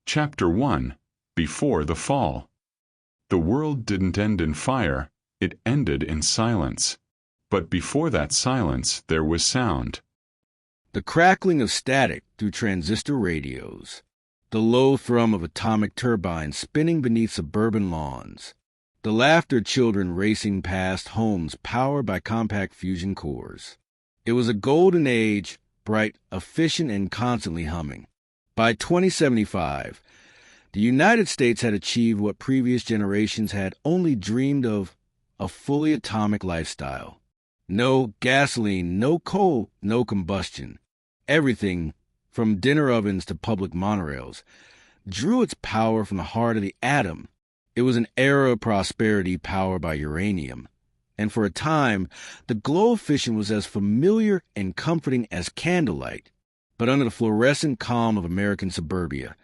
Chapter 1. Before the Fall. The world didn't end in fire, it ended in silence. But before that silence there was sound. The crackling of static through transistor radios. The low thrum of atomic turbines spinning beneath suburban lawns. The laughter of children racing past homes powered by compact fusion cores. It was a golden age, bright, efficient, and constantly humming. By 2075, the United States had achieved what previous generations had only dreamed of, a fully atomic lifestyle. No gasoline, no coal, no combustion. Everything, from dinner ovens to public monorails, drew its power from the heart of the atom. It was an era of prosperity powered by uranium. And for a time, the glow of fission was as familiar and comforting as candlelight. But under the fluorescent calm of American suburbia,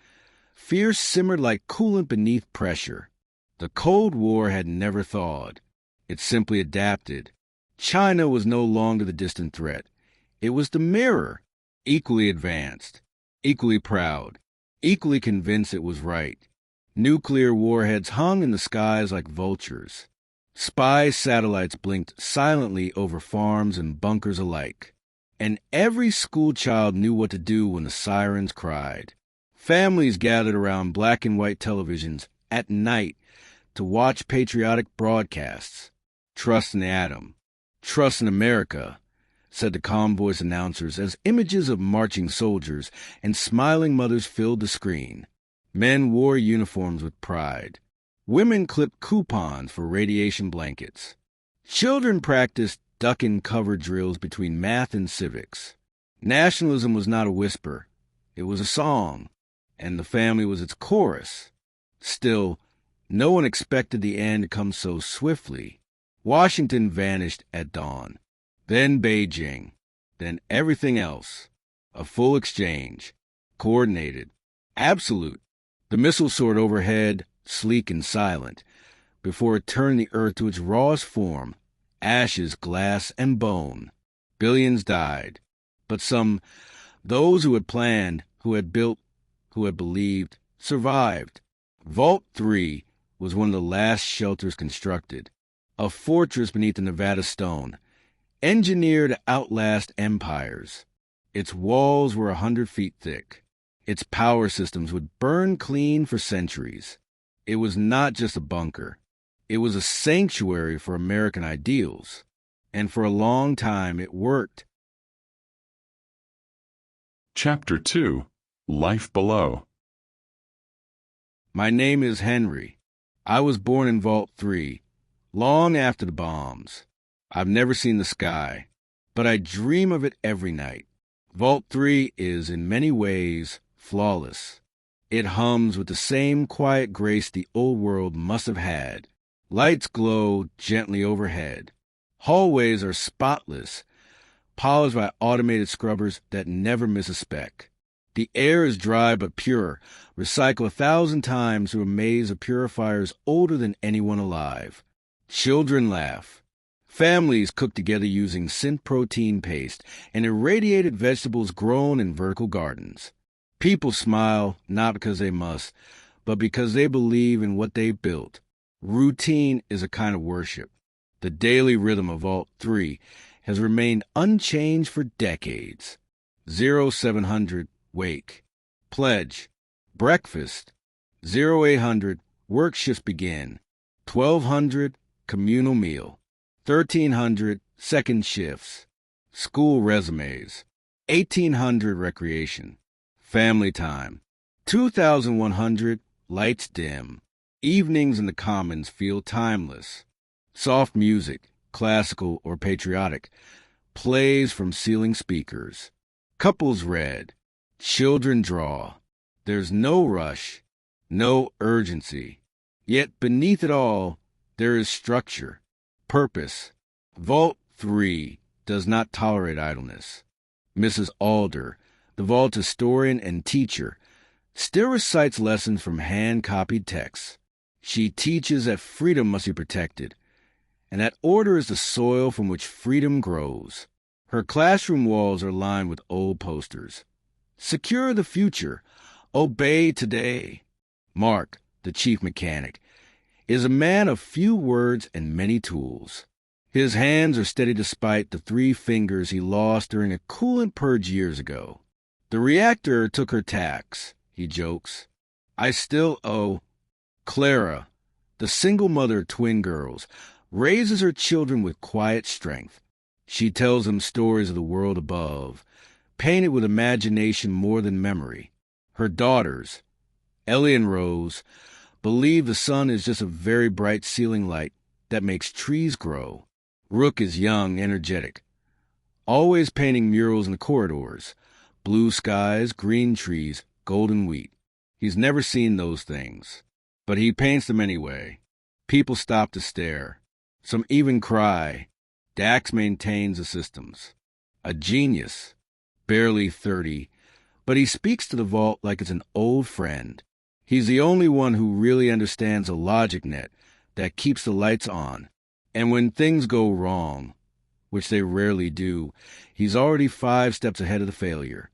fear simmered like coolant beneath pressure. The Cold War had never thawed. It simply adapted. China was no longer the distant threat. It was the mirror, equally advanced, equally proud, equally convinced it was right. Nuclear warheads hung in the skies like vultures. Spy satellites blinked silently over farms and bunkers alike. And every schoolchild knew what to do when the sirens cried. Families gathered around black and white televisions at night to watch patriotic broadcasts. Trust in the atom. Trust in America, said the calm-voiced announcers as images of marching soldiers and smiling mothers filled the screen. Men wore uniforms with pride. Women clipped coupons for radiation blankets. Children practiced duck-and-cover drills between math and civics. Nationalism was not a whisper. It was a song, and the family was its chorus. Still, no one expected the end to come so swiftly. Washington vanished at dawn. Then Beijing. Then everything else. A full exchange. Coordinated. Absolute. The missile soared overhead, sleek and silent, before it turned the earth to its rawest form. Ashes, glass, and bone. Billions died. But some, those who had planned, who had built, who had believed, survived. Vault 3 was one of the last shelters constructed. A fortress beneath the Nevada stone, engineered to outlast empires. Its walls were 100 feet thick. Its power systems would burn clean for centuries. It was not just a bunker. It was a sanctuary for American ideals, and for a long time it worked. Chapter 2. Life Below. My name is Henry. I was born in Vault 3, long after the bombs. I've never seen the sky, but I dream of it every night. Vault 3 is, in many ways, flawless. It hums with the same quiet grace the old world must have had. Lights glow gently overhead. Hallways are spotless, polished by automated scrubbers that never miss a speck. The air is dry but pure, recycled 1,000 times through a maze of purifiers older than anyone alive. Children laugh. Families cook together using synth protein paste and irradiated vegetables grown in vertical gardens. People smile not because they must, but because they believe in what they built. Routine is a kind of worship. The daily rhythm of Vault 3 has remained unchanged for decades. 0700, wake. Pledge. Breakfast. 0800, work shifts begin. 1200, communal meal. 1300, second shifts. School resumes. 1800, recreation. Family time. 2100, lights dim. Evenings in the commons feel timeless. Soft music, classical or patriotic, plays from ceiling speakers. Couples read. Children draw. There's no rush, no urgency. Yet beneath it all, there is structure, purpose. Vault 3 does not tolerate idleness. Mrs. Alder, the vault historian and teacher, still recites lessons from hand-copied texts. She teaches that freedom must be protected, and that order is the soil from which freedom grows. Her classroom walls are lined with old posters. Secure the future, Obey today. Mark, the chief mechanic, is a man of few words and many tools. His hands are steady despite the 3 fingers he lost during a coolant purge years ago. The reactor took her tax, he jokes. I still owe. Clara, the single mother of twin girls, raises her children with quiet strength. She tells them stories of the world above, painted with imagination more than memory. Her daughters, Ellie and Rose, believe the sun is just a very bright ceiling light that makes trees grow. Rook is young, energetic, always painting murals in the corridors, blue skies, green trees, golden wheat. He's never seen those things, but he paints them anyway. People stop to stare. Some even cry. Dax maintains the systems. A genius, barely 30, but he speaks to the vault like it's an old friend. He's the only one who really understands a logic net that keeps the lights on. And when things go wrong, which they rarely do, he's already 5 steps ahead of the failure.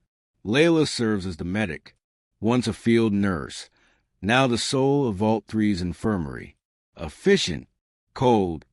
Layla serves as the medic, once a field nurse, now the soul of Vault 3's infirmary. Efficient, cold,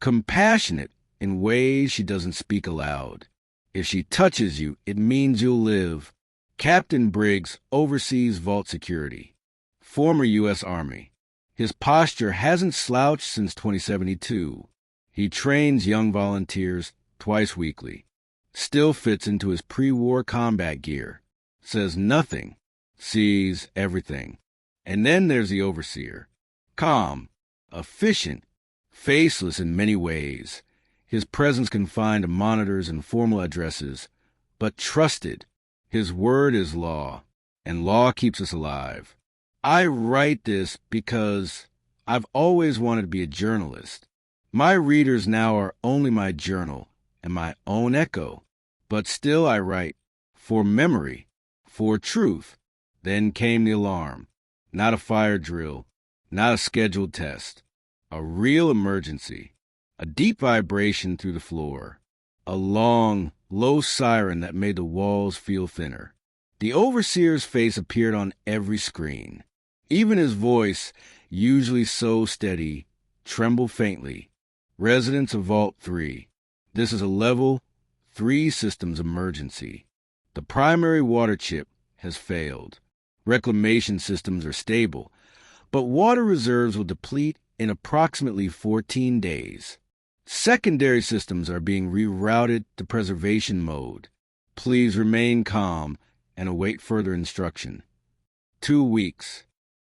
compassionate in ways she doesn't speak aloud. If she touches you, it means you'll live. Captain Briggs oversees Vault security. Former U.S. Army. His posture hasn't slouched since 2072. He trains young volunteers twice weekly. Still fits into his pre-war combat gear. Says nothing. Sees everything. And then there's the overseer. Calm. Efficient. Faceless in many ways. His presence confined to monitors and formal addresses. But trusted. His word is law. And law keeps us alive. I write this because I've always wanted to be a journalist. My readers now are only my journal and my own echo. But still I write for memory, for truth. Then came the alarm. Not a fire drill, not a scheduled test. A real emergency. A deep vibration through the floor. A long, low siren that made the walls feel thinner. The overseer's face appeared on every screen. Even his voice, usually so steady, trembled faintly. Residents of Vault 3. This is a Level 3 systems emergency. The primary water chip has failed. Reclamation systems are stable, but water reserves will deplete in approximately 14 days. Secondary systems are being rerouted to preservation mode. Please remain calm and await further instruction. 2 weeks.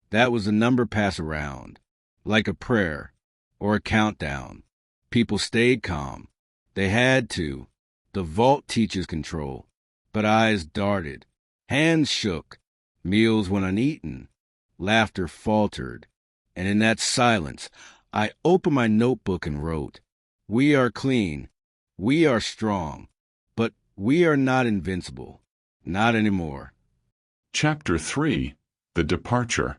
That was the number passed around, like a prayer or a countdown. People stayed calm. They had to. The vault teaches control. But eyes darted. Hands shook. Meals went uneaten. Laughter faltered. And in that silence, I opened my notebook and wrote, "We are clean. We are strong. But we are not invincible. Not anymore." Chapter 3. The Departure.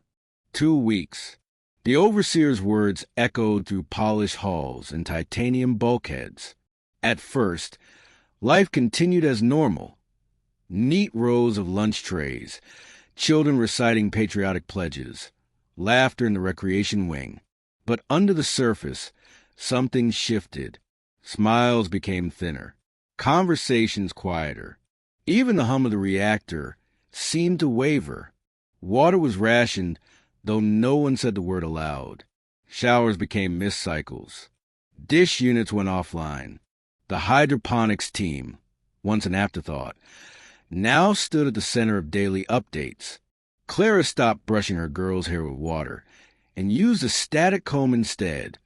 2 weeks. The overseer's words echoed through polished halls and titanium bulkheads. At first, life continued as normal. Neat rows of lunch trays, children reciting patriotic pledges, laughter in the recreation wing. But under the surface, something shifted. Smiles became thinner. Conversations quieter. Even the hum of the reactor seemed to waver. Water was rationed, though no one said the word aloud. Showers became missed cycles. Dish units went offline. The hydroponics team, once an afterthought, now stood at the center of daily updates. Clara stopped brushing her girl's hair with water and used a static comb instead.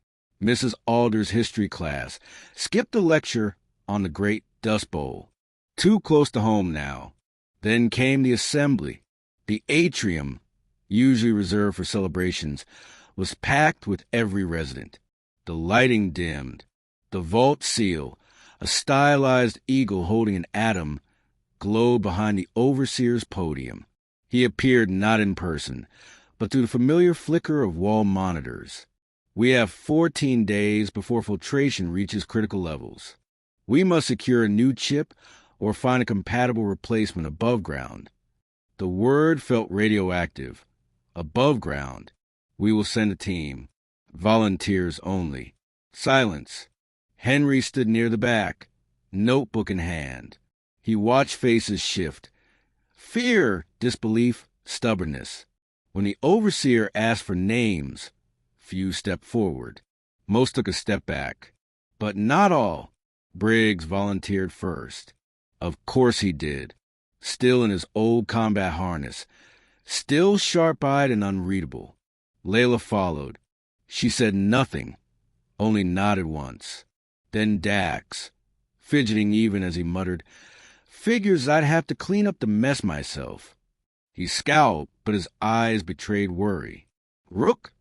Mrs. Alder's history class skipped the lecture on the Great Dust Bowl. Too close to home now. Then came the assembly. The atrium, usually reserved for celebrations, was packed with every resident. The lighting dimmed. The vault seal, a stylized eagle holding an atom, glowed behind the overseer's podium. He appeared not in person, but through the familiar flicker of wall monitors. We have 14 days before filtration reaches critical levels. We must secure a new chip or find a compatible replacement above ground. The word felt radioactive. Above ground. We will send a team. Volunteers only. Silence. Henry stood near the back, notebook in hand. He watched faces shift. Fear, disbelief, stubbornness. When the overseer asked for names, few stepped forward. Most took a step back. But not all. Briggs volunteered first. Of course he did. Still in his old combat harness. Still sharp-eyed and unreadable. Layla followed. She said nothing, only nodded once. Then Dax, fidgeting even as he muttered, "Figures I'd have to clean up the mess myself." He scowled, but his eyes betrayed worry. Rook,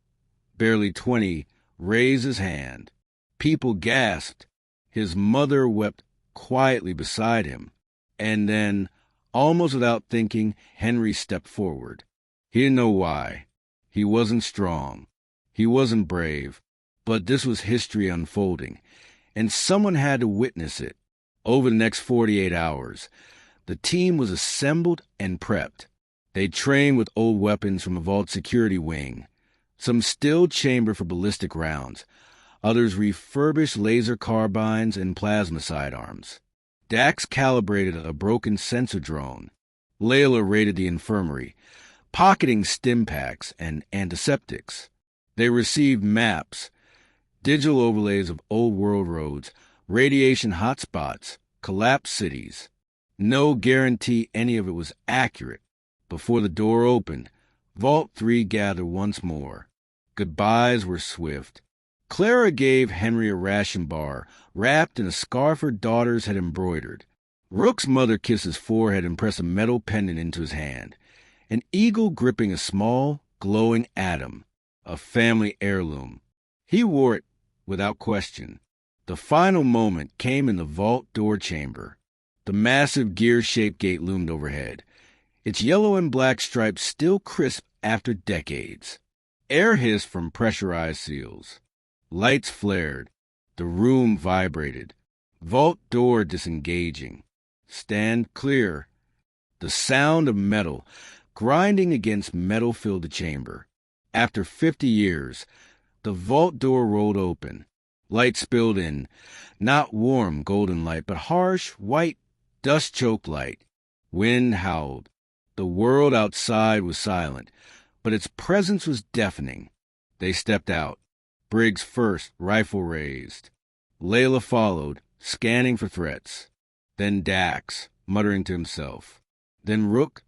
barely 20, raised his hand. People gasped. His mother wept quietly beside him. And then, almost without thinking, Henry stepped forward. He didn't know why. He wasn't strong. He wasn't brave. But this was history unfolding, and someone had to witness it. Over the next 48 hours, the team was assembled and prepped. They trained with old weapons from a vault security wing, some steel chamber for ballistic rounds, others refurbished laser carbines and plasma sidearms. Dax calibrated a broken sensor drone. Layla raided the infirmary, pocketing stim packs and antiseptics. They received maps, digital overlays of old world roads, radiation hotspots, collapsed cities. No guarantee any of it was accurate. Before the door opened, Vault 3 gathered once more. Goodbyes were swift. Clara gave Henry a ration bar, wrapped in a scarf her daughters had embroidered. Rook's mother kissed his forehead and pressed a metal pendant into his hand, an eagle gripping a small, glowing atom, a family heirloom. He wore it without question. The final moment came in the vault door chamber. The massive gear-shaped gate loomed overhead, its yellow and black stripes still crisp after decades. Air hissed from pressurized seals. Lights flared. The room vibrated. Vault door disengaging. Stand clear. The sound of metal grinding against metal filled the chamber. After 50 years, the vault door rolled open. Light spilled in, not warm golden light, but harsh, white, dust-choked light. Wind howled. The world outside was silent, but its presence was deafening. They stepped out. Briggs first, rifle raised. Layla followed, scanning for threats. Then Dax, muttering to himself. Then Rook,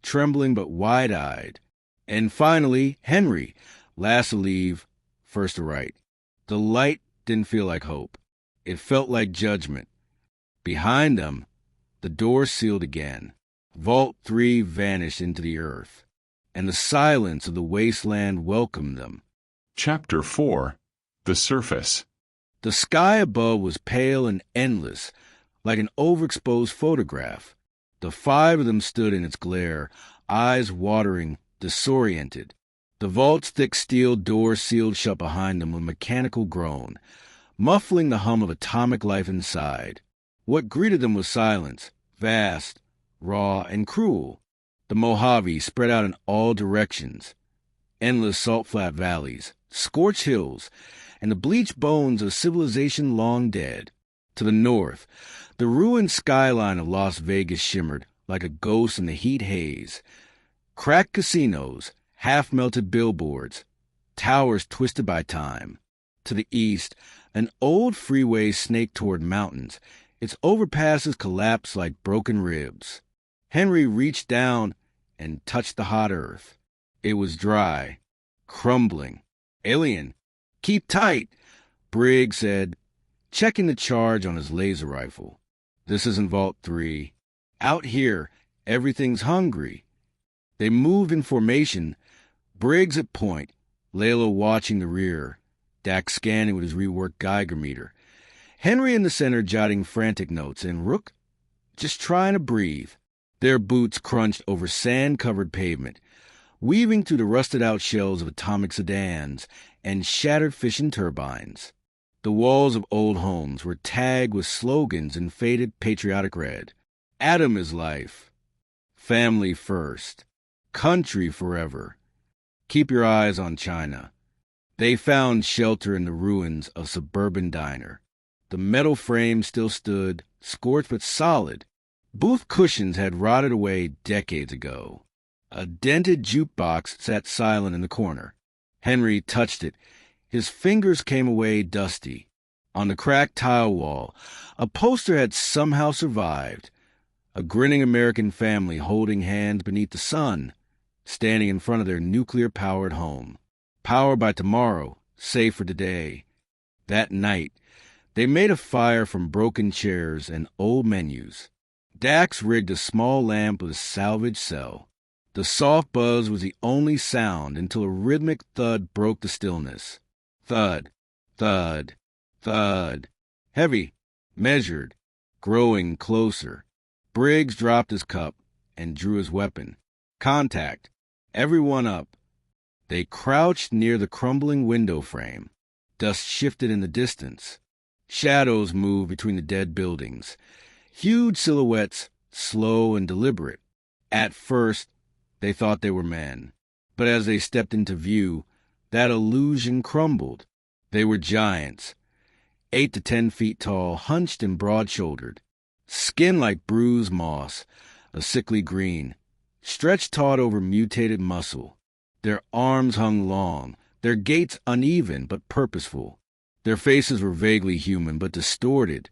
trembling but wide-eyed. And finally, Henry, last to leave, first to right. The light didn't feel like hope. It felt like judgment. Behind them, the door sealed again. Vault 3 vanished into the earth, and the silence of the wasteland welcomed them. Chapter 4. The Surface. The sky above was pale and endless, like an overexposed photograph. The 5 of them stood in its glare, eyes watering, disoriented. The vault's thick steel door sealed shut behind them with a mechanical groan, muffling the hum of atomic life inside. What greeted them was silence, vast, raw, and cruel. The Mojave spread out in all directions. Endless salt-flat valleys, scorched hills, and the bleached bones of civilization long dead. To the north, the ruined skyline of Las Vegas shimmered like a ghost in the heat haze. Cracked casinos, half-melted billboards, towers twisted by time. To the east, an old freeway snaked toward mountains, its overpasses collapsed like broken ribs. Henry reached down and touched the hot earth. It was dry, crumbling. "Alien, keep tight," Briggs said, checking the charge on his laser rifle. "This isn't Vault 3. Out here, everything's hungry." They moved in formation, Briggs at point, Layla watching the rear, Dax scanning with his reworked Geiger meter, Henry in the center jotting frantic notes, and Rook just trying to breathe. Their boots crunched over sand-covered pavement, weaving through the rusted-out shells of atomic sedans and shattered fission turbines. The walls of old homes were tagged with slogans in faded patriotic red. "Atom is life. Family first. Country forever. Keep your eyes on China. They found shelter in the ruins of Suburban Diner. The metal frame still stood, scorched but solid. Booth cushions had rotted away decades ago. A dented jukebox sat silent in the corner. Henry touched it. His fingers came away dusty. On the cracked tile wall, a poster had somehow survived. A grinning American family holding hands beneath the sun, standing in front of their nuclear-powered home. Powered by tomorrow, safe for today. That night, they made a fire from broken chairs and old menus. Dax rigged a small lamp with a salvage cell. The soft buzz was the only sound until a rhythmic thud broke the stillness. Thud, thud, thud. Heavy, measured, growing closer. Briggs dropped his cup and drew his weapon. Contact. Everyone up. They crouched near the crumbling window frame. Dust shifted in the distance. Shadows moved between the dead buildings. Huge silhouettes, slow and deliberate. At first, they thought they were men. But as they stepped into view, that illusion crumbled. They were giants, 8 to 10 feet tall, hunched and broad-shouldered. Skin like bruised moss, a sickly green, stretched taut over mutated muscle. Their arms hung long, their gaits uneven but purposeful. Their faces were vaguely human but distorted.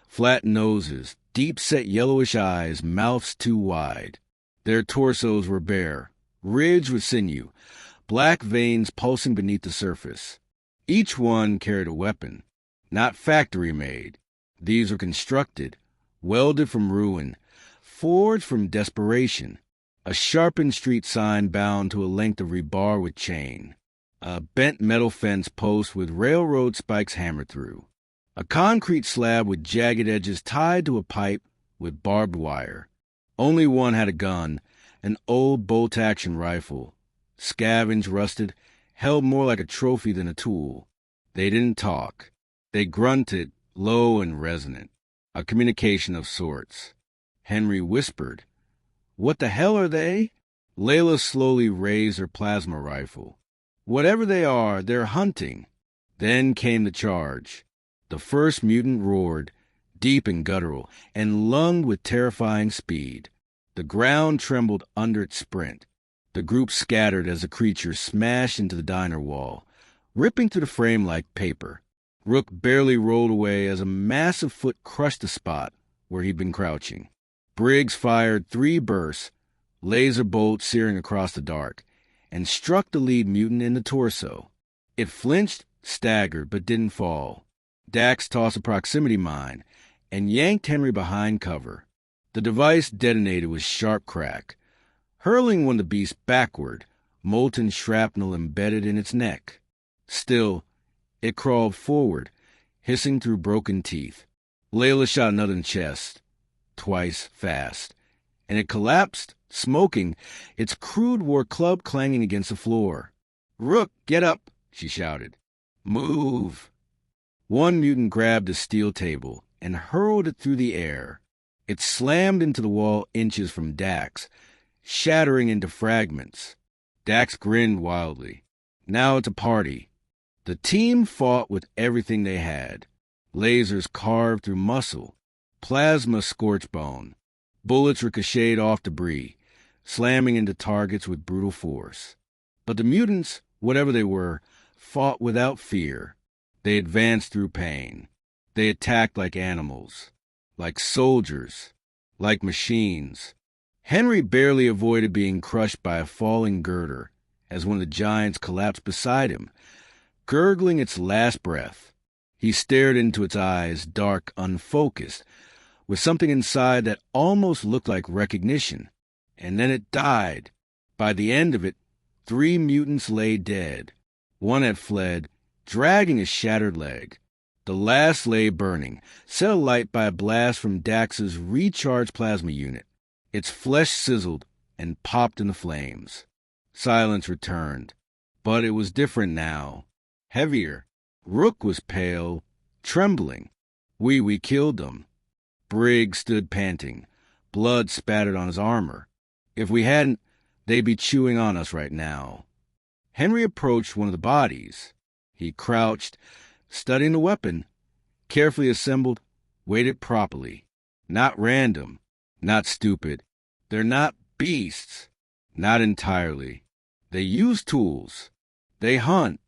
Flat noses, deep-set yellowish eyes, mouths too wide. Their torsos were bare, ridged with sinew, black veins pulsing beneath the surface. Each one carried a weapon, not factory-made. These were constructed, welded from ruin, forged from desperation. A sharpened street sign bound to a length of rebar with chain. A bent metal fence post with railroad spikes hammered through. A concrete slab with jagged edges tied to a pipe with barbed wire. Only one had a gun, an old bolt-action rifle. Scavenged, rusted, held more like a trophy than a tool. They didn't talk. They grunted, low and resonant. A communication of sorts. Henry whispered, "What the hell are they?" Layla slowly raised her plasma rifle. "Whatever they are, they're hunting." Then came the charge. The first mutant roared, deep and guttural, and lunged with terrifying speed. The ground trembled under its sprint. The group scattered as the creature smashed into the diner wall, ripping through the frame like paper. Rook barely rolled away as a massive foot crushed the spot where he'd been crouching. Briggs fired 3 bursts, laser bolts searing across the dark, and struck the lead mutant in the torso. It flinched, staggered, but didn't fall. Dax tossed a proximity mine and yanked Henry behind cover. The device detonated with sharp crack, hurling one of the beasts backward, molten shrapnel embedded in its neck. Still, it crawled forward, hissing through broken teeth. Layla shot another in the chest, twice fast, and it collapsed, smoking, its crude war club clanging against the floor. "Rook, get up!" she shouted. "Move!" One mutant grabbed a steel table and hurled it through the air. It slammed into the wall inches from Dax, shattering into fragments. Dax grinned wildly. Now it's a party. The team fought with everything they had. Lasers carved through muscle, plasma scorched bone. Bullets ricocheted off debris, slamming into targets with brutal force. But the mutants, whatever they were, fought without fear. They advanced through pain. They attacked like animals, like soldiers, like machines. Henry barely avoided being crushed by a falling girder as one of the giants collapsed beside him, gurgling its last breath. He stared into its eyes, dark, unfocused, with something inside that almost looked like recognition. And then it died. By the end of it, 3 mutants lay dead. One had fled, dragging a shattered leg. The last lay burning, set alight by a blast from Dax's recharged plasma unit. Its flesh sizzled and popped in the flames. Silence returned, but it was different now. Heavier. Rook was pale, trembling. We killed them. Briggs stood panting. Blood spattered on his armor. If we hadn't, they'd be chewing on us right now. Henry approached one of the bodies. He crouched, studying the weapon, carefully assembled, weighted properly. Not random, not stupid. They're not beasts. Not entirely. They use tools. They hunt.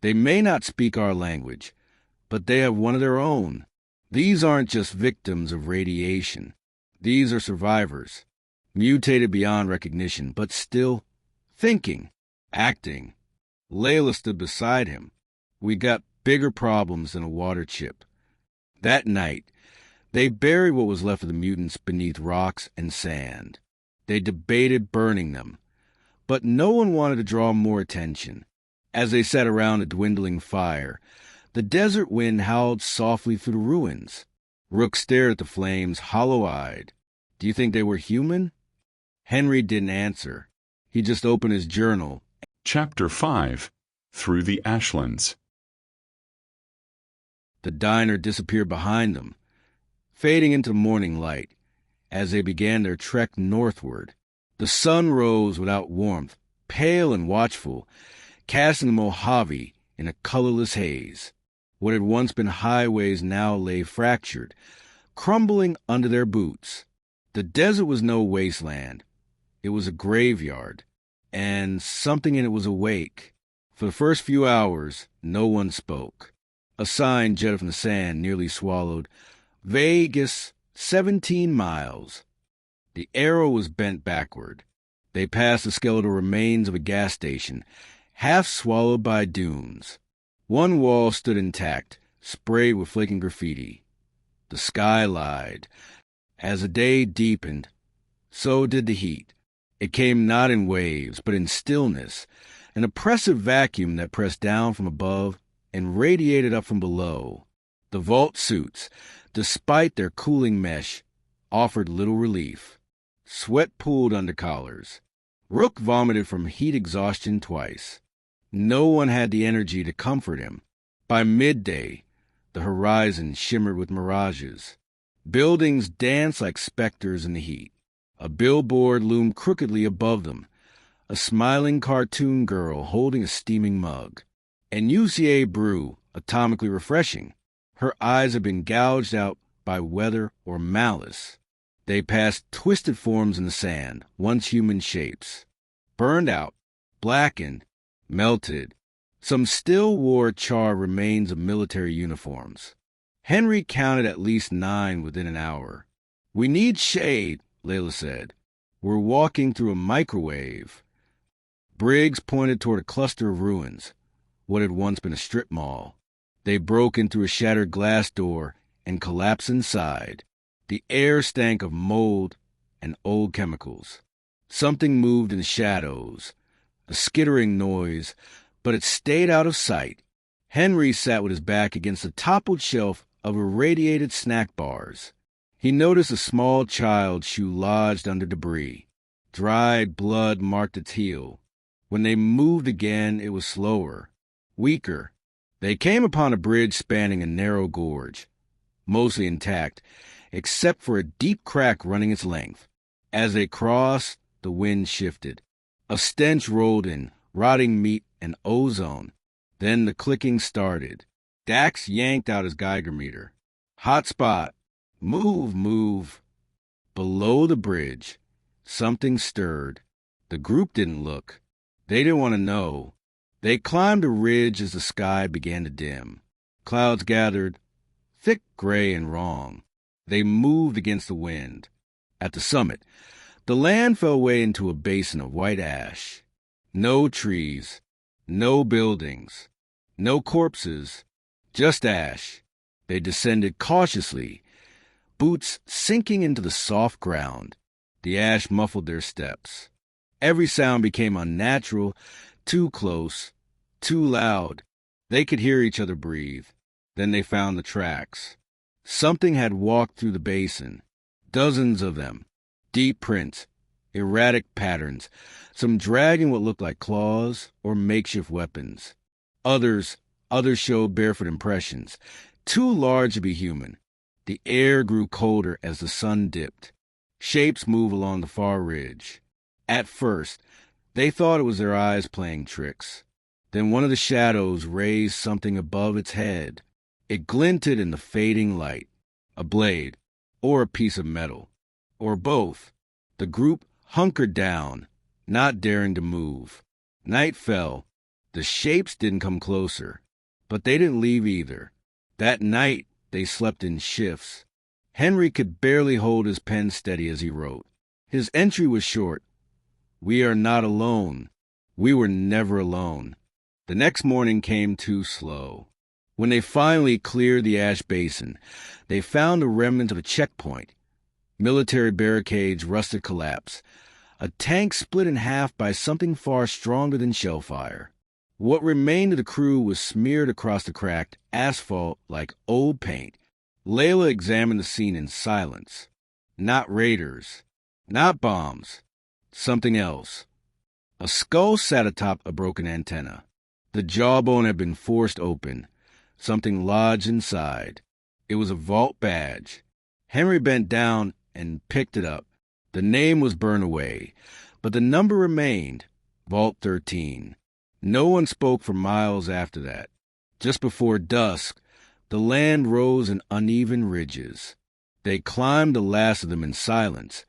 They may not speak our language, but they have one of their own. These aren't just victims of radiation. These are survivors, mutated beyond recognition, but still thinking, acting. Layla stood beside him. We got bigger problems than a water chip. That night, they buried what was left of the mutants beneath rocks and sand. They debated burning them, but no one wanted to draw more attention. As they sat around a dwindling fire, the desert wind howled softly through the ruins. Rook stared at the flames, hollow-eyed. Do you think they were human? Henry didn't answer. He just opened his journal. Chapter 5. Through the Ashlands. The diner disappeared behind them, fading into morning light. As they began their trek northward, the sun rose without warmth, pale and watchful, casting the Mojave in a colorless haze. What had once been highways now lay fractured, crumbling under their boots. The desert was no wasteland. It was a graveyard, and something in it was awake. For the first few hours, no one spoke. A sign jutted from the sand, nearly swallowed, Vegas, 17 miles. The arrow was bent backward. They passed the skeletal remains of a gas station, half swallowed by dunes. One wall stood intact, sprayed with flaking graffiti. The sky lied. As the day deepened, so did the heat. It came not in waves, but in stillness, an oppressive vacuum that pressed down from above and radiated up from below. The vault suits, despite their cooling mesh, offered little relief. Sweat pooled under collars. Rook vomited from heat exhaustion twice. No one had the energy to comfort him. By midday, the horizon shimmered with mirages. Buildings danced like specters in the heat. A billboard loomed crookedly above them, a smiling cartoon girl holding a steaming mug. And UCA brew, atomically refreshing. Her eyes had been gouged out by weather or malice. They passed twisted forms in the sand, once human shapes. Burned out, blackened, melted. Some still wore charred remains of military uniforms. Henry counted at least 9 within an hour. "We need shade," Layla said. "We're walking through a microwave." Briggs pointed toward a cluster of ruins, what had once been a strip mall. They broke in through a shattered glass door and collapsed inside. The air stank of mold and old chemicals. Something moved in the shadows, a skittering noise, but it stayed out of sight. Henry sat with his back against the toppled shelf of irradiated snack bars. He noticed a small child's shoe lodged under debris. Dried blood marked its heel. When they moved again, it was slower, weaker. They came upon a bridge spanning a narrow gorge, mostly intact, except for a deep crack running its length. As they crossed, the wind shifted. A stench rolled in, rotting meat and ozone. Then the clicking started. Dax yanked out his Geiger meter. "Hot spot. Move, move." Below the bridge, something stirred. The group didn't look. They didn't want to know. They climbed a ridge as the sky began to dim. Clouds gathered, thick gray and wrong. They moved against the wind. At the summit, the land fell away into a basin of white ash. No trees, no buildings, no corpses, just ash. They descended cautiously, boots sinking into the soft ground. The ash muffled their steps. Every sound became unnatural, too close, too loud. They could hear each other breathe. Then they found the tracks. Something had walked through the basin. Dozens of them. Deep prints, erratic patterns, some dragging what looked like claws or makeshift weapons. Others showed barefoot impressions, too large to be human. The air grew colder as the sun dipped. Shapes moved along the far ridge. At first, they thought it was their eyes playing tricks. Then one of the shadows raised something above its head. It glinted in the fading light. A blade, or a piece of metal, or both. The group hunkered down, not daring to move. Night fell. The shapes didn't come closer, but they didn't leave either. That night, they slept in shifts. Henry could barely hold his pen steady as he wrote. His entry was short. "We are not alone. We were never alone." The next morning came too slow. When they finally cleared the ash basin, they found a remnant of a checkpoint. Military barricades rusted collapse. A tank split in half by something far stronger than shellfire. What remained of the crew was smeared across the cracked asphalt like old paint. Layla examined the scene in silence. Not raiders. Not bombs. Something else. A skull sat atop a broken antenna. The jawbone had been forced open. Something lodged inside. It was a vault badge. Henry bent down and picked it up. The name was burned away, but the number remained, Vault 13. No one spoke for miles after that. Just before dusk, the land rose in uneven ridges. They climbed the last of them in silence,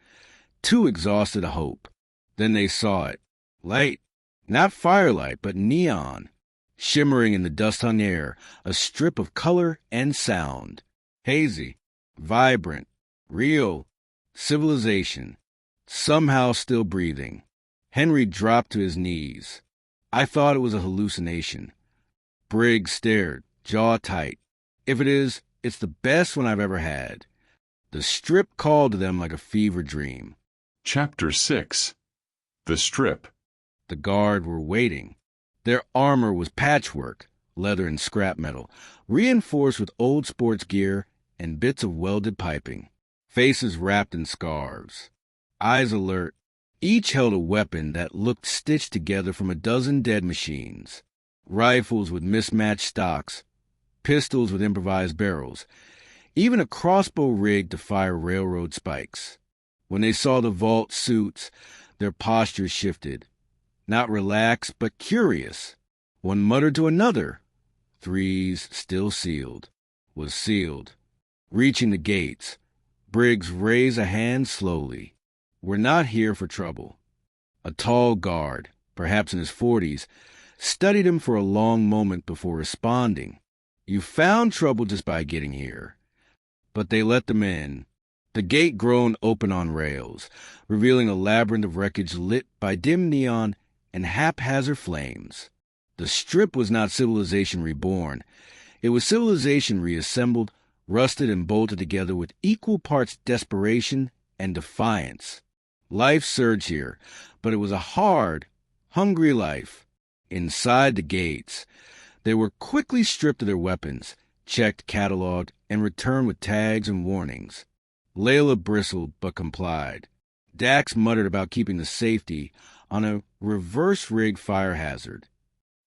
too exhausted to hope. Then they saw it. Light, not firelight, but neon. Shimmering in the dust-hung air, a strip of color and sound. Hazy, vibrant, real, civilization, somehow still breathing. Henry dropped to his knees. I thought it was a hallucination. Briggs stared, jaw tight. If it is, it's the best one I've ever had. The strip called to them like a fever dream. Chapter 6. The Strip. The guard were waiting. Their armor was patchwork, leather and scrap metal, reinforced with old sports gear and bits of welded piping. Faces wrapped in scarves. Eyes alert. Each held a weapon that looked stitched together from a dozen dead machines. Rifles with mismatched stocks, pistols with improvised barrels, even a crossbow rigged to fire railroad spikes. When they saw the vault suits, their postures shifted. Not relaxed, but curious. One muttered to another. Threes, still sealed. Was sealed. Reaching the gates, Briggs raised a hand slowly. We're not here for trouble. A tall guard, perhaps in his 40s, studied him for a long moment before responding. You found trouble just by getting here. But they let them in. The gate groaned open on rails, revealing a labyrinth of wreckage lit by dim neon and haphazard flames. The strip was not civilization reborn. It was civilization reassembled, rusted and bolted together with equal parts desperation and defiance. Life surged here, but it was a hard, hungry life. Inside the gates, they were quickly stripped of their weapons, checked, cataloged, and returned with tags and warnings. Layla bristled but complied. Dax muttered about keeping the safety on a reverse-rigged fire hazard.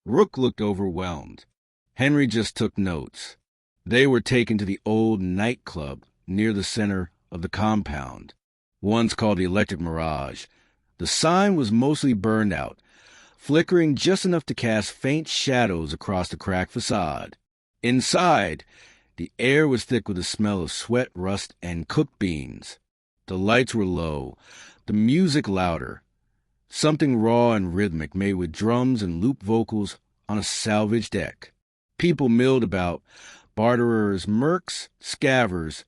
Rook looked overwhelmed. Henry just took notes. They were taken to the old nightclub near the center of the compound, once called the Electric Mirage. The sign was mostly burned out, flickering just enough to cast faint shadows across the cracked facade. Inside, the air was thick with the smell of sweat, rust, and cooked beans. The lights were low, the music louder. Something raw and rhythmic made with drums and loop vocals on a salvage deck. People milled about, barterers, mercs, scavvers,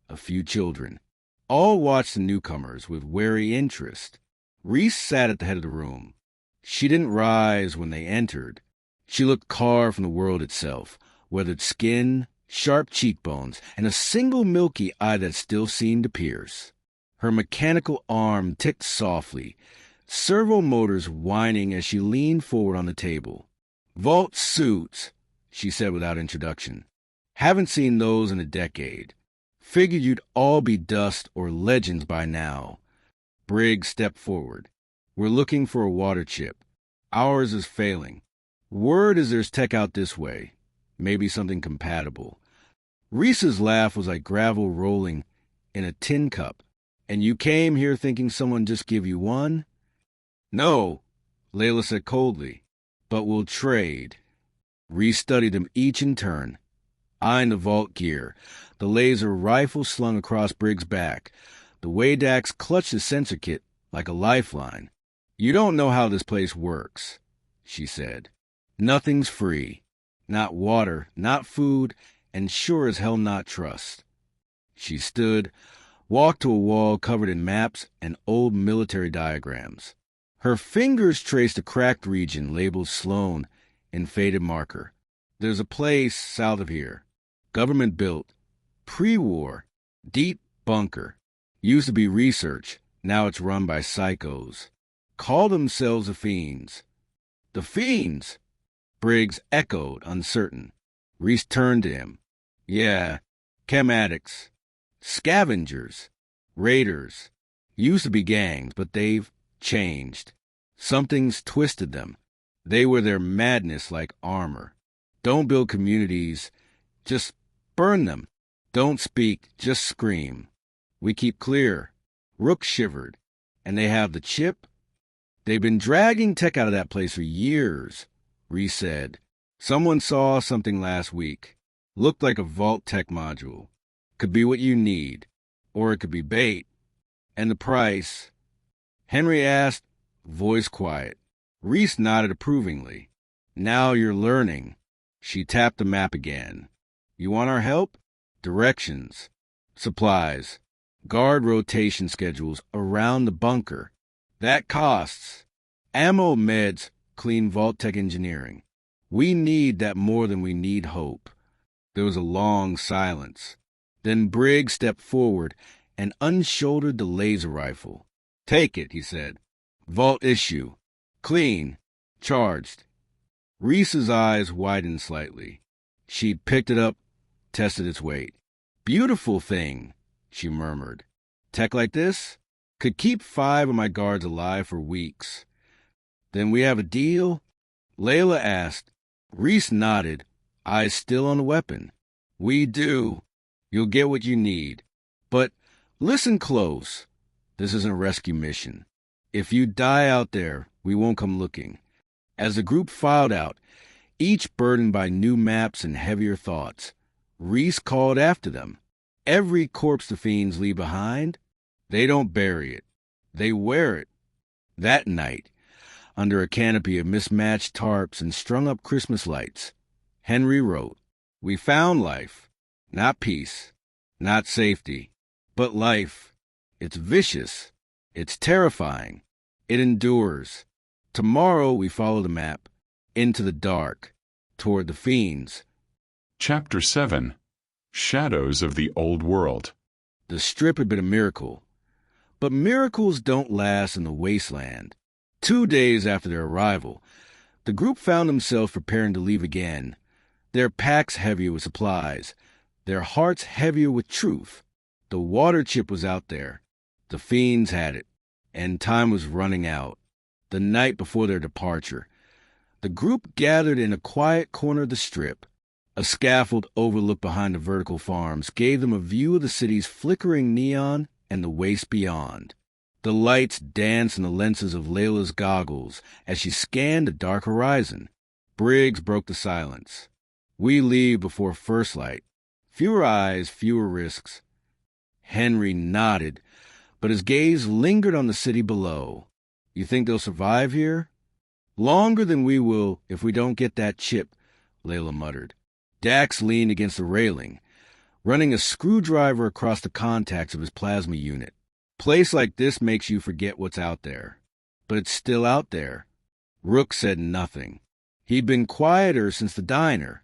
a few children. All watched the newcomers with wary interest. Reese sat at the head of the room. She didn't rise when they entered. She looked carved from the world itself, weathered skin, sharp cheekbones, and a single milky eye that still seemed to pierce. Her mechanical arm ticked softly, servo motors whining as she leaned forward on the table. "Vault suits," she said without introduction. "Haven't seen those in a decade. Figured you'd all be dust or legends by now." Briggs stepped forward. "We're looking for a water chip. Ours is failing. Word is there's tech out this way. Maybe something compatible." Reese's laugh was like gravel rolling in a tin cup. "And you came here thinking someone just give you one?" No, Layla said coldly, but we'll trade. Reese studied them each in turn, eyeing the vault gear, the laser rifle slung across Briggs' back. The way Dax clutched his sensor kit like a lifeline. You don't know how this place works, she said. Nothing's free. Not water, not food, and sure as hell not trust. She stood, walked to a wall covered in maps and old military diagrams. Her fingers traced a cracked region labeled Sloan in faded marker. There's a place south of here, government-built, pre-war, deep bunker. Used to be research, now it's run by psychos. Call themselves the Fiends. The Fiends? Briggs echoed, uncertain. Reese turned to him. Yeah, chem addicts. Scavengers. Raiders. Used to be gangs, but they've changed. Something's twisted them. They wear their madness like armor. Don't build communities. Just burn them. Don't speak, just scream. We keep clear. Rook shivered. And they have the chip? They've been dragging tech out of that place for years, Reese said. Someone saw something last week. Looked like a Vault Tech module. Could be what you need. Or it could be bait. And the price? Henry asked, voice quiet. Reese nodded approvingly. Now you're learning. She tapped the map again. You want our help? Directions. Supplies. Guard rotation schedules around the bunker. That costs. Ammo, meds, clean Vault Tech engineering. We need that more than we need hope. There was a long silence. Then Briggs stepped forward and unshouldered the laser rifle. Take it, he said. Vault issue. Clean. Charged. Reese's eyes widened slightly. She picked it up, tested its weight. Beautiful thing, she murmured. Tech like this could keep 5 of my guards alive for weeks. Then we have a deal? Layla asked. Reese nodded, eyes still on the weapon. We do. You'll get what you need. But listen close. This isn't a rescue mission. If you die out there, we won't come looking. As the group filed out, each burdened by new maps and heavier thoughts, Reese called after them. Every corpse the Fiends leave behind, they don't bury it. They wear it. That night, under a canopy of mismatched tarps and strung-up Christmas lights, Henry wrote, We found life. Not peace. Not safety. But life. It's vicious. It's terrifying. It endures. Tomorrow we follow the map. Into the dark. Toward the Fiends. Chapter 7. Shadows of the Old World. The strip had been a miracle. But miracles don't last in the wasteland. 2 days after their arrival, the group found themselves preparing to leave again. Their packs heavier with supplies. Their hearts heavier with truth. The water chip was out there. The Fiends had it. And time was running out. The night before their departure, the group gathered in a quiet corner of the strip. A scaffold overlooked behind the vertical farms gave them a view of the city's flickering neon and the waste beyond. The lights danced in the lenses of Layla's goggles as she scanned the dark horizon. Briggs broke the silence. We leave before first light. Fewer eyes, fewer risks. Henry nodded, but his gaze lingered on the city below. You think they'll survive here? Longer than we will if we don't get that chip, Layla muttered. Dax leaned against the railing, running a screwdriver across the contacts of his plasma unit. Place like this makes you forget what's out there. But it's still out there. Rook said nothing. He'd been quieter since the diner,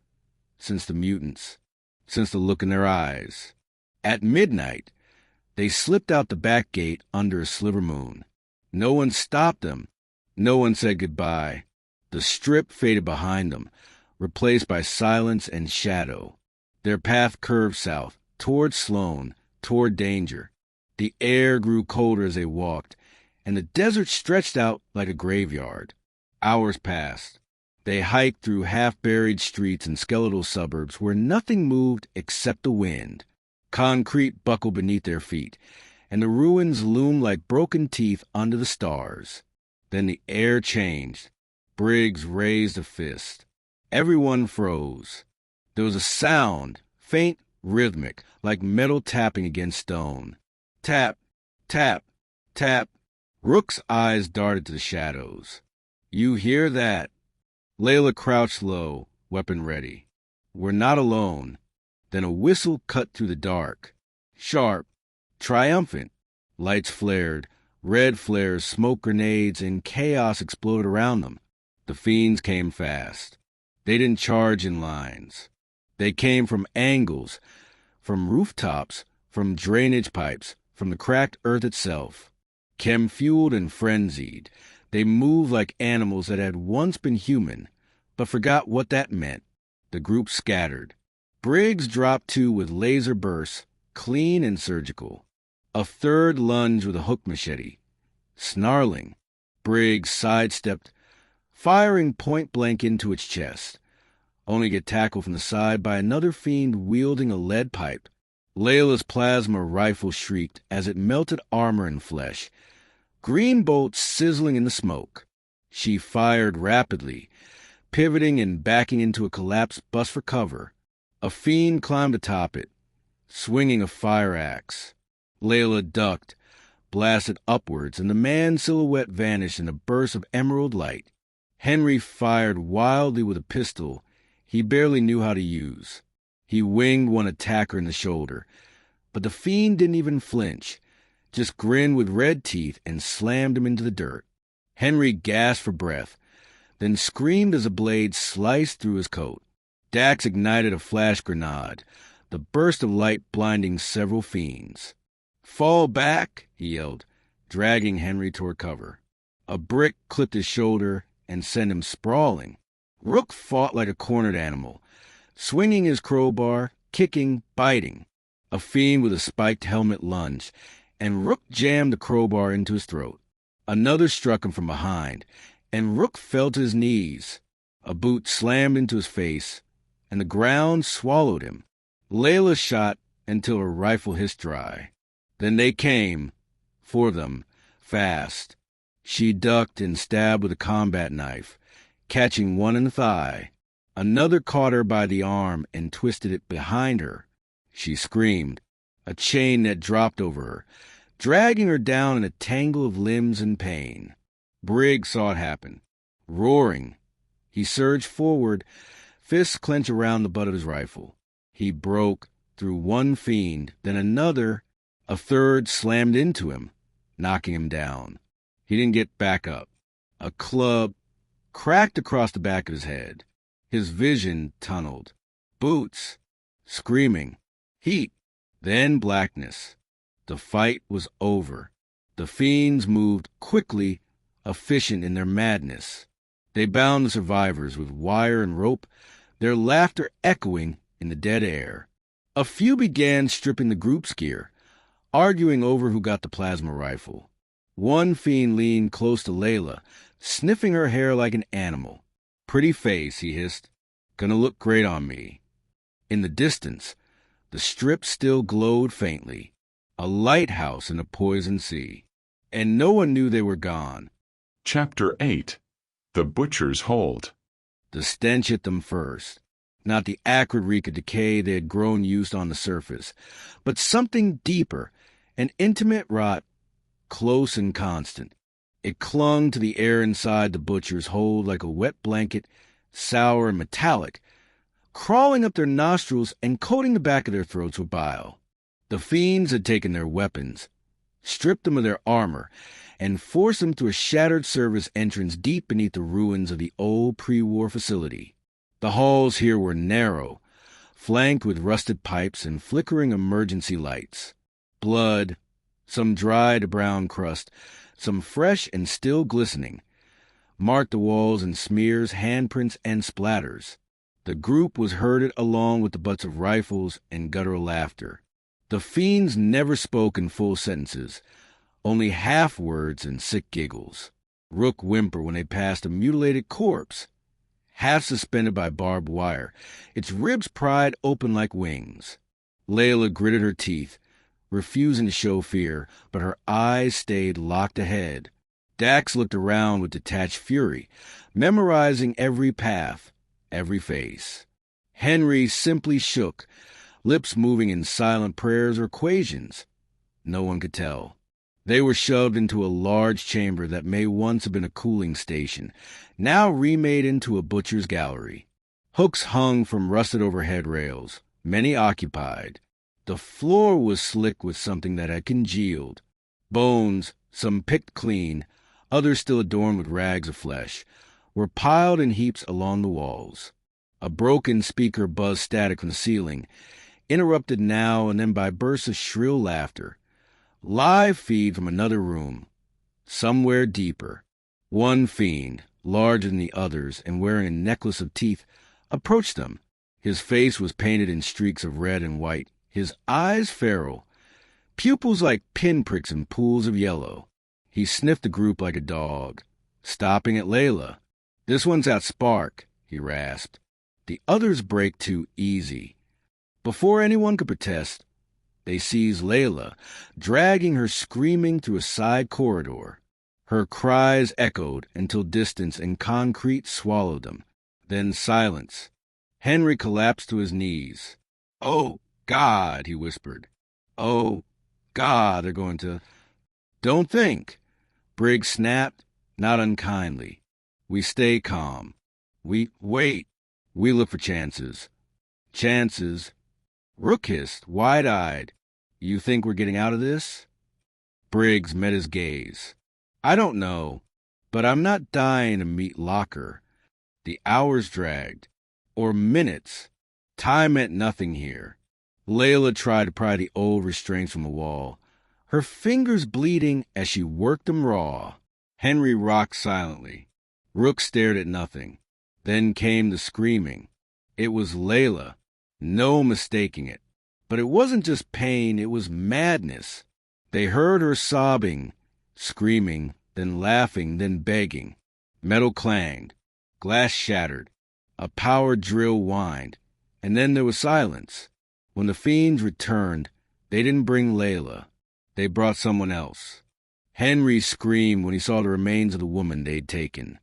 since the mutants, since the look in their eyes. At midnight, they slipped out the back gate under a sliver moon. No one stopped them. No one said goodbye. The strip faded behind them, replaced by silence and shadow. Their path curved south, toward Sloan, toward danger. The air grew colder as they walked, and the desert stretched out like a graveyard. Hours passed. They hiked through half-buried streets and skeletal suburbs where nothing moved except the wind. Concrete buckled beneath their feet, and the ruins loomed like broken teeth under the stars. Then the air changed. Briggs raised a fist. Everyone froze. There was a sound, faint, rhythmic, like metal tapping against stone. Tap, tap, tap. Rook's eyes darted to the shadows. You hear that? Layla crouched low, weapon ready. We're not alone. Then a whistle cut through the dark. Sharp, triumphant. Lights flared, red flares, smoke grenades, and chaos exploded around them. The fiends came fast. They didn't charge in lines. They came from angles, from rooftops, from drainage pipes, from the cracked earth itself. Chem-fueled and frenzied, they moved like animals that had once been human, but forgot what that meant. The group scattered. Briggs dropped two with laser bursts, clean and surgical. A third lunge with a hook machete. Snarling, Briggs sidestepped, firing point-blank into its chest, only to get tackled from the side by another fiend wielding a lead pipe. Layla's plasma rifle shrieked as it melted armor and flesh, green bolts sizzling in the smoke. She fired rapidly, pivoting and backing into a collapsed bus for cover. A fiend climbed atop it, swinging a fire axe. Layla ducked, blasted upwards, and the man's silhouette vanished in a burst of emerald light. Henry fired wildly with a pistol he barely knew how to use. He winged one attacker in the shoulder, but the fiend didn't even flinch, just grinned with red teeth and slammed him into the dirt. Henry gasped for breath, then screamed as a blade sliced through his coat. Dax ignited a flash grenade, the burst of light blinding several fiends. "Fall back," he yelled, dragging Henry toward cover. A brick clipped his shoulder and sent him sprawling. Rook fought like a cornered animal, swinging his crowbar, kicking, biting. A fiend with a spiked helmet lunged, and Rook jammed the crowbar into his throat. Another struck him from behind, and Rook fell to his knees. A boot slammed into his face, and the ground swallowed him. Layla shot until her rifle hissed dry. Then they came, for them, fast. She ducked and stabbed with a combat knife, catching one in the thigh. Another caught her by the arm and twisted it behind her. She screamed. A chain net dropped over her, dragging her down in a tangle of limbs and pain. Briggs saw it happen. Roaring, he surged forward, fists clenched around the butt of his rifle. He broke through one fiend, then another. A third slammed into him, knocking him down. He didn't get back up. A club cracked across the back of his head. His vision tunneled. Boots, screaming, heat, then blackness. The fight was over. The fiends moved quickly, efficient in their madness. They bound the survivors with wire and rope, their laughter echoing in the dead air. A few began stripping the group's gear, arguing over who got the plasma rifle. One fiend leaned close to Layla, sniffing her hair like an animal. "Pretty face," he hissed. "Gonna look great on me." In the distance, the strip still glowed faintly, a lighthouse in a poison sea. And no one knew they were gone. Chapter 8. The Butcher's Hold. The stench hit them first. Not the acrid reek of decay they had grown used on the surface, but something deeper, an intimate rot, close and constant. It clung to the air inside the butcher's hold like a wet blanket, sour and metallic, crawling up their nostrils and coating the back of their throats with bile. The fiends had taken their weapons, stripped them of their armor, and forced them through a shattered service entrance deep beneath the ruins of the old pre-war facility. The halls here were narrow, flanked with rusted pipes and flickering emergency lights. Blood, some dry to brown crust, some fresh and still glistening, marked the walls in smears, handprints, and splatters. The group was herded along with the butts of rifles and guttural laughter. The fiends never spoke in full sentences, only half words and sick giggles. Rook whimpered when they passed a mutilated corpse, half suspended by barbed wire, its ribs pried open like wings. Layla gritted her teeth, refusing to show fear, but her eyes stayed locked ahead. Dax looked around with detached fury, memorizing every path, every face. Henry simply shook, lips moving in silent prayers or equations. No one could tell. They were shoved into a large chamber that may once have been a cooling station, now remade into a butcher's gallery. Hooks hung from rusted overhead rails, many occupied. The floor was slick with something that had congealed. Bones, some picked clean, others still adorned with rags of flesh, were piled in heaps along the walls. A broken speaker buzzed static from the ceiling, interrupted now and then by bursts of shrill laughter. Live feed from another room, somewhere deeper. One fiend, larger than the others and wearing a necklace of teeth, approached them. His face was painted in streaks of red and white, his eyes feral, pupils like pinpricks in pools of yellow. He sniffed the group like a dog, stopping at Layla. "This one's got spark," he rasped. The others break too easy. Before anyone could protest, they seized Layla, dragging her screaming through a side corridor. Her cries echoed until distance and concrete swallowed them. Then silence. Henry collapsed to his knees. "Oh, God," he whispered. "Oh, God, they're going to—" "Don't think." Briggs snapped, not unkindly. "We stay calm. We wait. We look for chances." "Chances?" Rook hissed, wide-eyed. "You think we're getting out of this?" Briggs met his gaze. "I don't know, but I'm not dying to meet Locker." The hours dragged. Or minutes. Time meant nothing here. Layla tried to pry the old restraints from the wall, her fingers bleeding as she worked them raw. Henry rocked silently. Rook stared at nothing. Then came the screaming. It was Layla. No mistaking it. But it wasn't just pain, it was madness. They heard her sobbing, screaming, then laughing, then begging. Metal clanged. Glass shattered. A power drill whined. And then there was silence. When the fiends returned, they didn't bring Layla. They brought someone else. Henry screamed when he saw the remains of the woman they'd taken.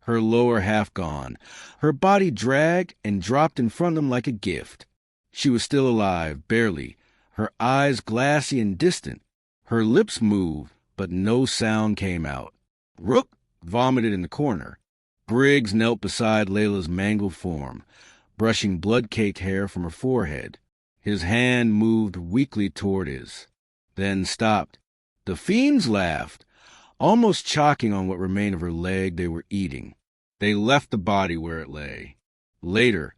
Her lower half gone, her body dragged and dropped in front of him like a gift. She was still alive, barely, her eyes glassy and distant. Her lips moved, but no sound came out. Rook vomited in the corner. Briggs knelt beside Layla's mangled form, brushing blood-caked hair from her forehead. His hand moved weakly toward his, then stopped. The fiends laughed, almost choking on what remained of her leg they were eating. They left the body where it lay. Later,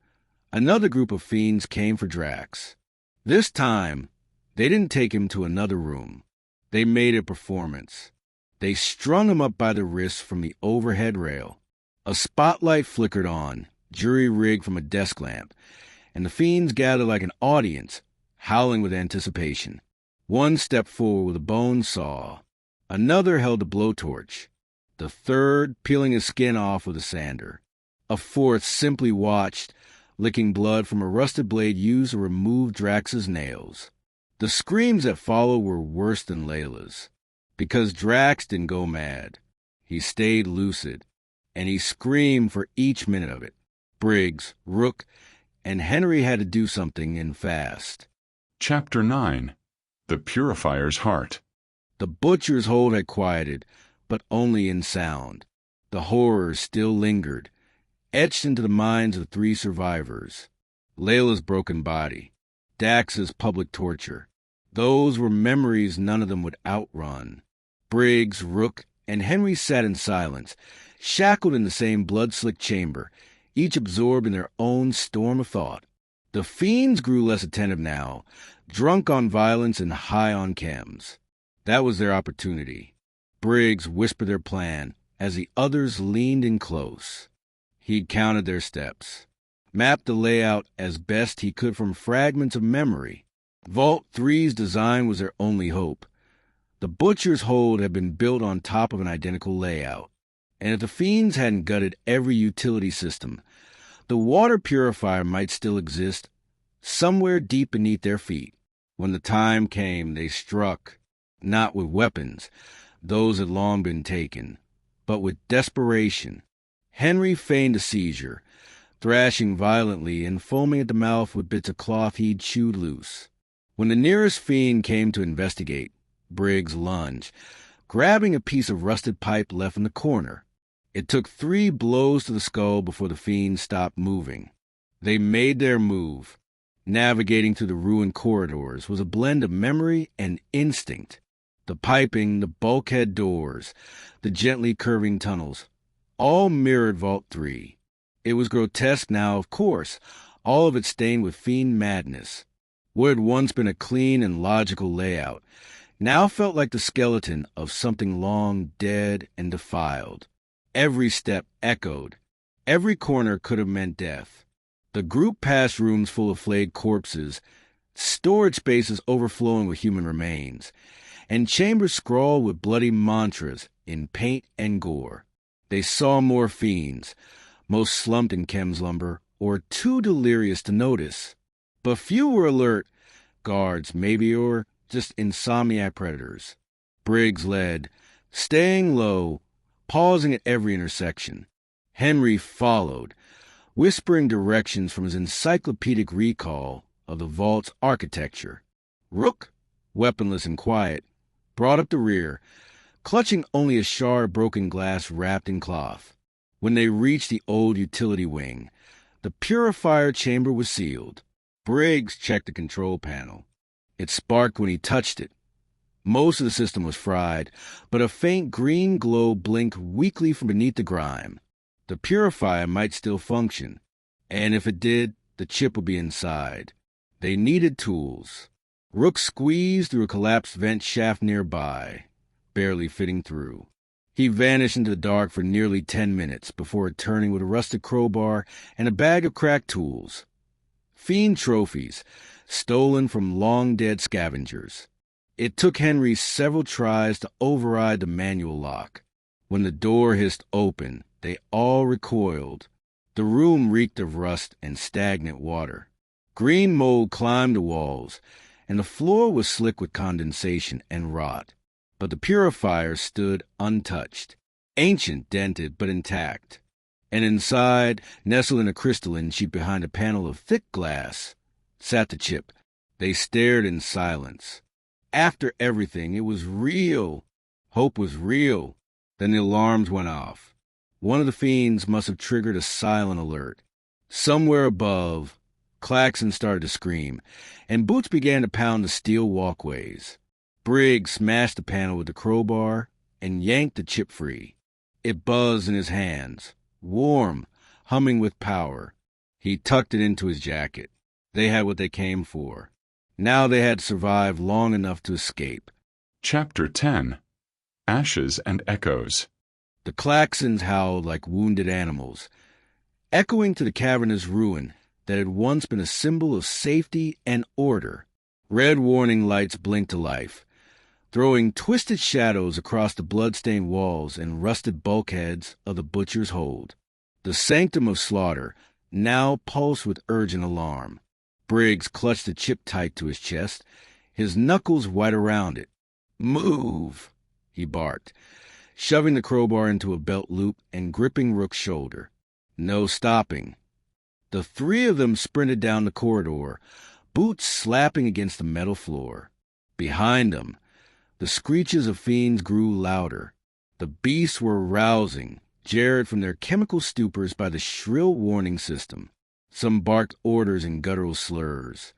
another group of fiends came for Drax. This time, they didn't take him to another room. They made a performance. They strung him up by the wrists from the overhead rail. A spotlight flickered on, jury-rigged from a desk lamp, and the fiends gathered like an audience, howling with anticipation. One stepped forward with a bone saw. Another held a blowtorch. The third peeling his skin off with a sander. A fourth simply watched, licking blood from a rusted blade used to remove Drax's nails. The screams that followed were worse than Layla's, because Drax didn't go mad. He stayed lucid, and he screamed for each minute of it. Briggs, Rook, and Henry had to do something, and fast. Chapter 9. The Purifier's Heart. The butcher's hold had quieted, but only in sound. The horrors still lingered, etched into the minds of the three survivors. Layla's broken body, Dax's public torture. Those were memories none of them would outrun. Briggs, Rook, and Henry sat in silence, shackled in the same blood-slick chamber, each absorbed in their own storm of thought. The fiends grew less attentive now, drunk on violence and high on chems. That was their opportunity. Briggs whispered their plan as the others leaned in close. He'd counted their steps, mapped the layout as best he could from fragments of memory. Vault 3's design was their only hope. The butcher's hold had been built on top of an identical layout, and if the fiends hadn't gutted every utility system, the water purifier might still exist somewhere deep beneath their feet. When the time came, they struck, not with weapons, Those had long been taken. But with desperation, Henry feigned a seizure, thrashing violently and foaming at the mouth with bits of cloth he'd chewed loose. When the nearest fiend came to investigate, Briggs lunged, grabbing a piece of rusted pipe left in the corner. It took 3 blows to the skull before the fiend stopped moving. They made their move. Navigating through the ruined corridors was a blend of memory and instinct. The piping, the bulkhead doors, the gently curving tunnels, all mirrored Vault 3. It was grotesque now, of course, all of it stained with fiend madness. What had once been a clean and logical layout now felt like the skeleton of something long dead and defiled. Every step echoed. Every corner could have meant death. The group passed rooms full of flayed corpses, storage spaces overflowing with human remains, and chambers scrawled with bloody mantras in paint and gore. They saw more fiends, most slumped in chem's lumber, or too delirious to notice. But few were alert, guards maybe, or just insomniac predators. Briggs led, staying low, pausing at every intersection. Henry followed, whispering directions from his encyclopedic recall of the vault's architecture. Rook, weaponless and quiet, brought up the rear, clutching only a shard of broken glass wrapped in cloth. When they reached the old utility wing, the purifier chamber was sealed. Briggs checked the control panel. It sparked when he touched it. Most of the system was fried, but a faint green glow blinked weakly from beneath the grime. The purifier might still function, and if it did, the chip would be inside. They needed tools. Rook squeezed through a collapsed vent shaft nearby, barely fitting through. He vanished into the dark for nearly 10 minutes before returning with a rusted crowbar and a bag of crack tools. Fiend trophies, stolen from long-dead scavengers. It took Henry several tries to override the manual lock. When the door hissed open, they all recoiled. The room reeked of rust and stagnant water. Green mold climbed the walls, and the floor was slick with condensation and rot. But the purifier stood untouched, ancient, dented, but intact. And inside, nestled in a crystalline sheet behind a panel of thick glass, sat the chip. They stared in silence. After everything, it was real. Hope was real. Then the alarms went off. One of the fiends must have triggered a silent alert. Somewhere above, Klaxon started to scream, and boots began to pound the steel walkways. Briggs smashed the panel with the crowbar and yanked the chip free. It buzzed in his hands, warm, humming with power. He tucked it into his jacket. They had what they came for. Now they had survived long enough to escape. Chapter 10. Ashes and Echoes. The Klaxons howled like wounded animals, echoing to the cavernous ruin that had once been a symbol of safety and order. Red warning lights blinked to life, throwing twisted shadows across the blood-stained walls and rusted bulkheads of the butcher's hold. The sanctum of slaughter now pulsed with urgent alarm. Briggs clutched the chip tight to his chest, his knuckles white around it. "Move!" he barked, shoving the crowbar into a belt loop and gripping Rook's shoulder. No stopping. The 3 of them sprinted down the corridor, boots slapping against the metal floor. Behind them, the screeches of fiends grew louder. The beasts were rousing, jarred from their chemical stupors by the shrill warning system. Some barked orders in guttural slurs.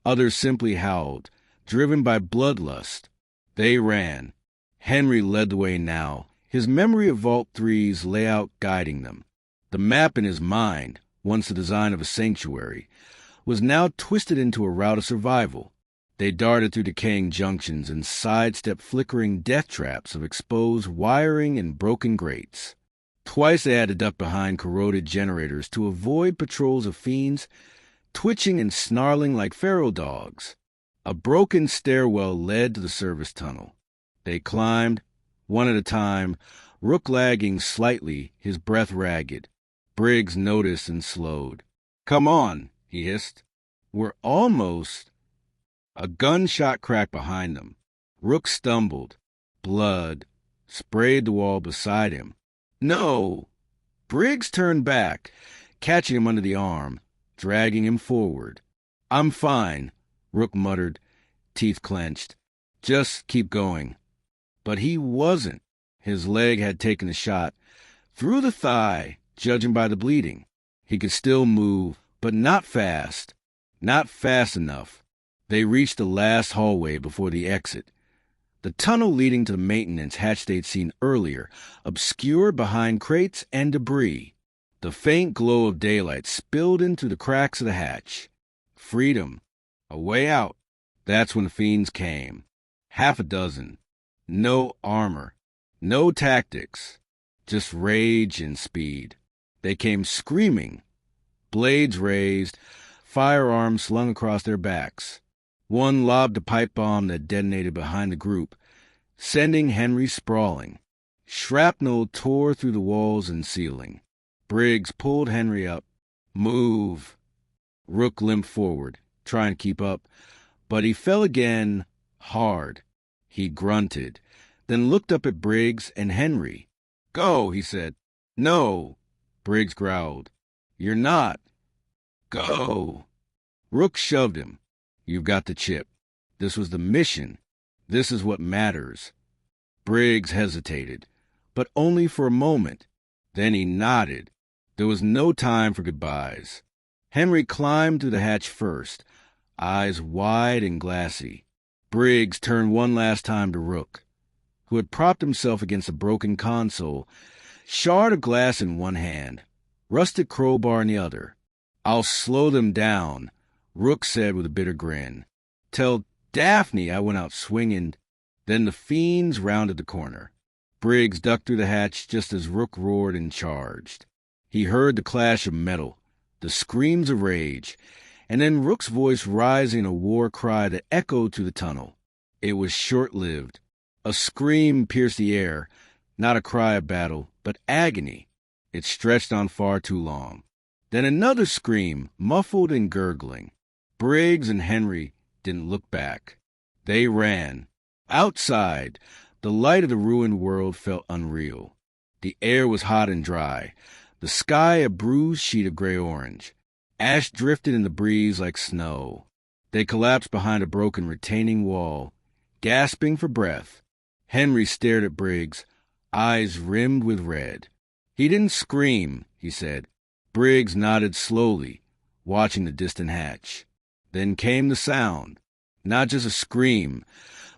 Others simply howled, driven by bloodlust. They ran. Henry led the way now, his memory of Vault 3's layout guiding them. The map in his mind, once the design of a sanctuary, was now twisted into a route of survival. They darted through decaying junctions and sidestepped flickering death traps of exposed wiring and broken grates. Twice they had to duck behind corroded generators to avoid patrols of fiends twitching and snarling like feral dogs. A broken stairwell led to the service tunnel. They climbed, one at a time, Rook lagging slightly, his breath ragged. Briggs noticed and slowed. "Come on," he hissed. "We're almost—" A gunshot cracked behind them. Rook stumbled. Blood sprayed the wall beside him. No! Briggs turned back, catching him under the arm, dragging him forward. "I'm fine," Rook muttered, teeth clenched. "Just keep going." But he wasn't. His leg had taken a shot through the thigh, judging by the bleeding. He could still move, but not fast. Not fast enough. They reached the last hallway before the exit. The tunnel leading to the maintenance hatch they'd seen earlier, obscured behind crates and debris. The faint glow of daylight spilled in through the cracks of the hatch. Freedom. A way out. That's when the fiends came. 6. No armor. No tactics. Just rage and speed. They came screaming. Blades raised, firearms slung across their backs. One lobbed a pipe bomb that detonated behind the group, sending Henry sprawling. Shrapnel tore through the walls and ceiling. Briggs pulled Henry up. "Move." Rook limped forward, trying to keep up, but he fell again, hard. He grunted, then looked up at Briggs and Henry. "Go," he said. "No," Briggs growled. "You're not." "Go." Rook shoved him. "You've got the chip. This was the mission. This is what matters." Briggs hesitated, but only for a moment. Then he nodded. There was no time for goodbyes. Henry climbed through the hatch first, eyes wide and glassy. Briggs turned one last time to Rook, who had propped himself against a broken console, shard of glass in one hand, rusted crowbar in the other. "I'll slow them down," Rook said with a bitter grin. "Tell Daphne I went out swinging." Then the fiends rounded the corner. Briggs ducked through the hatch just as Rook roared and charged. He heard the clash of metal, the screams of rage, and then Rook's voice rising in a war cry that echoed through the tunnel. It was short-lived. A scream pierced the air, not a cry of battle, but agony. It stretched on far too long. Then another scream, muffled and gurgling. Briggs and Henry didn't look back. They ran. Outside, the light of the ruined world felt unreal. The air was hot and dry, the sky a bruised sheet of gray-orange. Ash drifted in the breeze like snow. They collapsed behind a broken retaining wall, gasping for breath. Henry stared at Briggs, eyes rimmed with red. "He didn't scream," he said. Briggs nodded slowly, watching the distant hatch. Then came the sound. Not just a scream,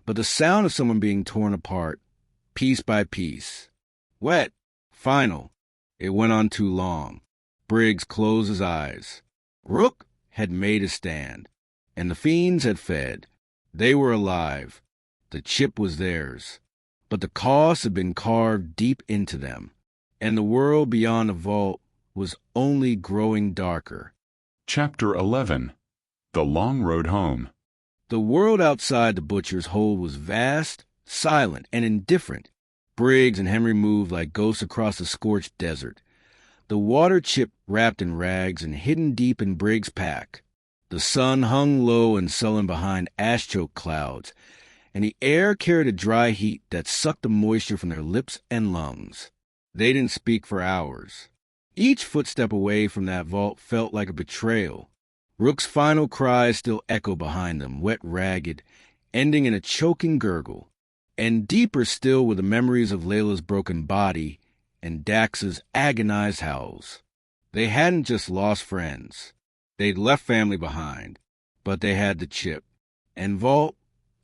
but the sound of someone being torn apart, piece by piece. Wet. Final. It went on too long. Briggs closed his eyes. Rook had made a stand, and the fiends had fed. They were alive. The chip was theirs. But the cost had been carved deep into them, and the world beyond the vault was only growing darker. Chapter 11. The Long Road Home. The world outside the butcher's hold was vast, silent, and indifferent. Briggs and Henry moved like ghosts across the scorched desert. The water chip wrapped in rags and hidden deep in Briggs' pack. The sun hung low and sullen behind ash-choked clouds, and the air carried a dry heat that sucked the moisture from their lips and lungs. They didn't speak for hours. Each footstep away from that vault felt like a betrayal. Rook's final cries still echoed behind them, wet, ragged, ending in a choking gurgle. And deeper still were the memories of Layla's broken body and Dax's agonized howls. They hadn't just lost friends. They'd left family behind, but they had the chip. And Vault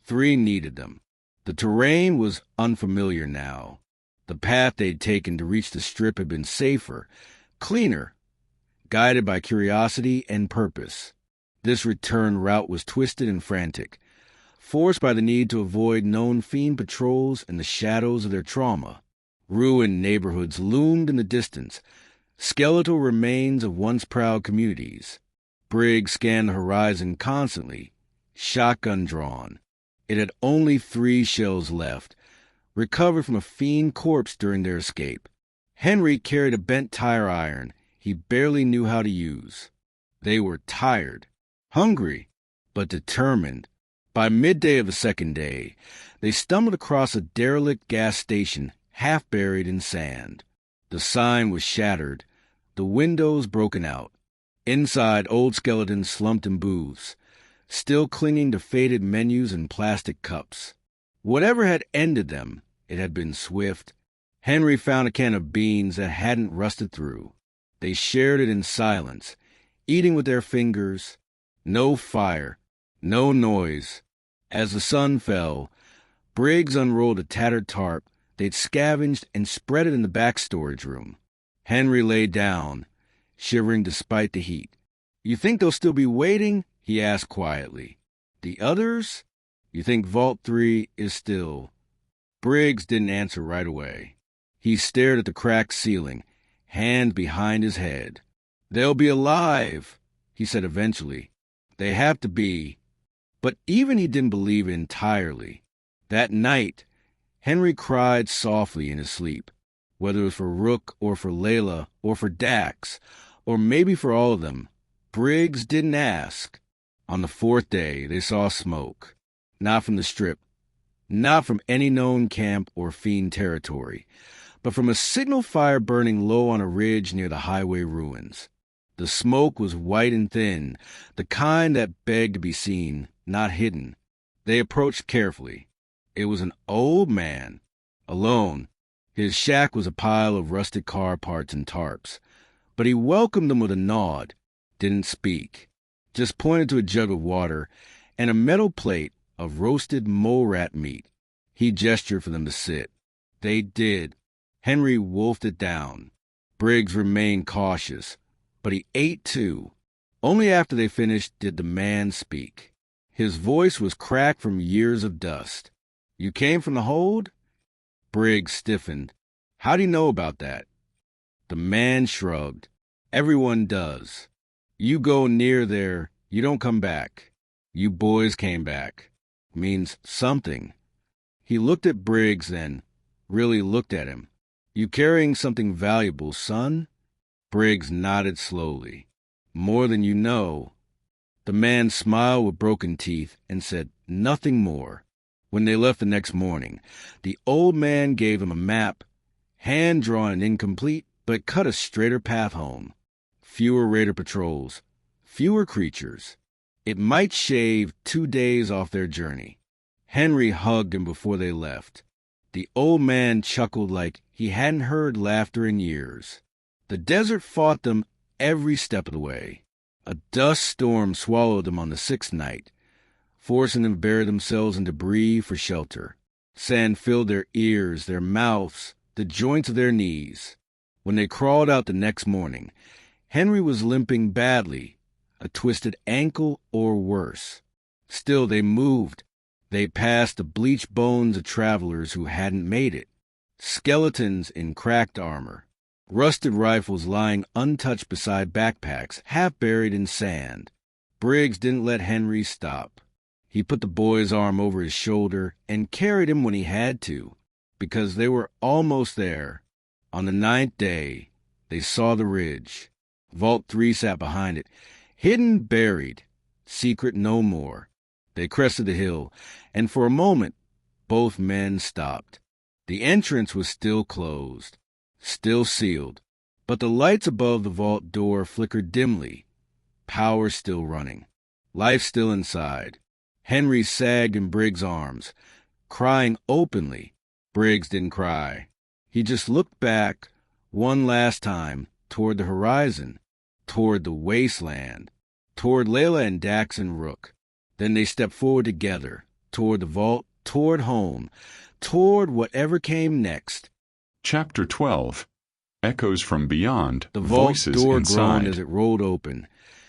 3 needed them. The terrain was unfamiliar now. The path they'd taken to reach the strip had been safer, cleaner, guided by curiosity and purpose. This return route was twisted and frantic, forced by the need to avoid known fiend patrols and the shadows of their trauma. Ruined neighborhoods loomed in the distance, skeletal remains of once proud communities. Briggs scanned the horizon constantly, shotgun drawn. It had only 3 shells left, recovered from a fiend corpse during their escape. Henry carried a bent tire iron he barely knew how to use. They were tired, hungry, but determined. By midday of the second day, they stumbled across a derelict gas station half buried in sand. The sign was shattered, the windows broken out. Inside, old skeletons slumped in booths, still clinging to faded menus and plastic cups. Whatever had ended them, it had been swift. Henry found a can of beans that hadn't rusted through. They shared it in silence, eating with their fingers. No fire, no noise. As the sun fell, Briggs unrolled a tattered tarp they'd scavenged and spread it in the back storage room. Henry lay down, shivering despite the heat. "You think they'll still be waiting?" he asked quietly. "The others? You think Vault 3 is still?" Briggs didn't answer right away. He stared at the cracked ceiling, hand behind his head. "They'll be alive," he said eventually. "They have to be." But even he didn't believe entirely. That night, Henry cried softly in his sleep, whether it was for Rook or for Layla or for Dax, or maybe for all of them. Briggs didn't ask. On the fourth day, they saw smoke. Not from the Strip, not from any known camp or fiend territory, but from a signal fire burning low on a ridge near the highway ruins. The smoke was white and thin, the kind that begged to be seen, not hidden. They approached carefully. It was an old man, alone. His shack was a pile of rusted car parts and tarps. But he welcomed them with a nod, didn't speak, just pointed to a jug of water and a metal plate of roasted mole rat meat. He gestured for them to sit. They did. Henry wolfed it down. Briggs remained cautious, but he ate too. Only after they finished did the man speak. His voice was cracked from years of dust. "You came from the hold?" Briggs stiffened. "How do you know about that?" The man shrugged. "Everyone does. You go near there, you don't come back. You boys came back. Means something." He looked at Briggs then, really looked at him. "You carrying something valuable, son?" Briggs nodded slowly. "More than you know." The man smiled with broken teeth and said nothing more. When they left the next morning, the old man gave them a map, hand-drawn and incomplete, but cut a straighter path home. Fewer raider patrols, fewer creatures. It might shave 2 days off their journey. Henry hugged him before they left. The old man chuckled like he hadn't heard laughter in years. The desert fought them every step of the way. A dust storm swallowed them on the 6th night, forcing them to bury themselves in debris for shelter. Sand filled their ears, their mouths, the joints of their knees. When they crawled out the next morning, Henry was limping badly, a twisted ankle or worse. Still they moved. They passed the bleached bones of travelers who hadn't made it, skeletons in cracked armor, rusted rifles lying untouched beside backpacks half buried in sand. Briggs didn't let Henry stop. He put the boy's arm over his shoulder and carried him when he had to, because they were almost there. On the 9th day, they saw the ridge. Vault 3 sat behind it, hidden, buried, secret no more. They crested the hill, and for a moment, both men stopped. The entrance was still closed, still sealed, but the lights above the vault door flickered dimly. Power still running, life still inside. Henry sagged in Briggs' arms, crying openly. Briggs didn't cry. He just looked back, one last time, toward the horizon, toward the wasteland, toward Layla and Dax and Rook. Then they stepped forward together, toward the vault, toward home, toward whatever came next. Chapter 12. Echoes from Beyond, The vault Voices door Inside. groaned as it rolled open,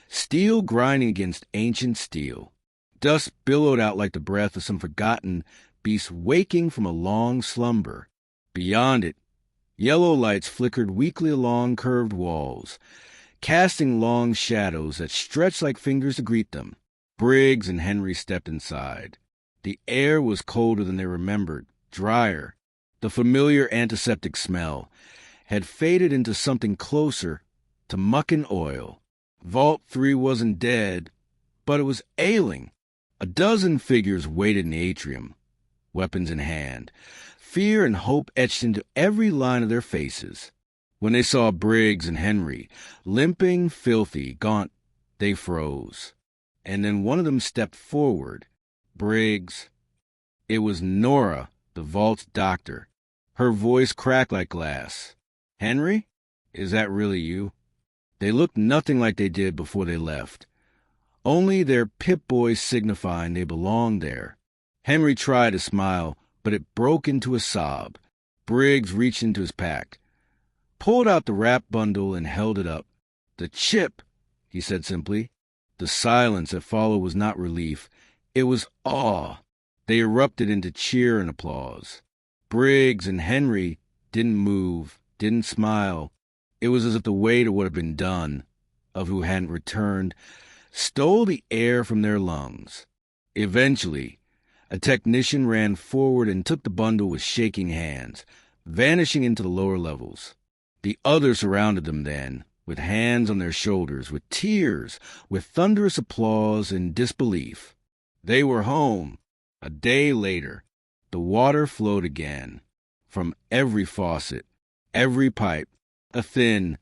steel grinding against ancient steel. Dust billowed out like the breath of some forgotten beast waking from a long slumber. Beyond it, yellow lights flickered weakly along curved walls, casting long shadows that stretched like fingers to greet them. Briggs and Henry stepped inside. The air was colder than they remembered, drier. The familiar antiseptic smell had faded into something closer to muck and oil. Vault 3 wasn't dead, but it was ailing. A dozen figures waited in the atrium, weapons in hand. Fear and hope etched into every line of their faces. When they saw Briggs and Henry, limping, filthy, gaunt, they froze. And then one of them stepped forward. Briggs. It was Nora, the vault's doctor. Her voice cracked like glass. "Henry? Is that really you?" They looked nothing like they did before they left. Only their Pip-Boy signifying they belonged there. Henry tried to smile, but it broke into a sob. Briggs reached into his pack, pulled out the wrap bundle, and held it up. "The chip," he said simply. The silence that followed was not relief. It was awe. They erupted into cheer and applause. Briggs and Henry didn't move, didn't smile. It was as if the weight of what had been done, of who hadn't returned, stole the air from their lungs. Eventually, a technician ran forward and took the bundle with shaking hands, vanishing into the lower levels. The others surrounded them then, with hands on their shoulders, with tears, with thunderous applause and disbelief. They were home. A day later, the water flowed again. From every faucet, every pipe, a thin,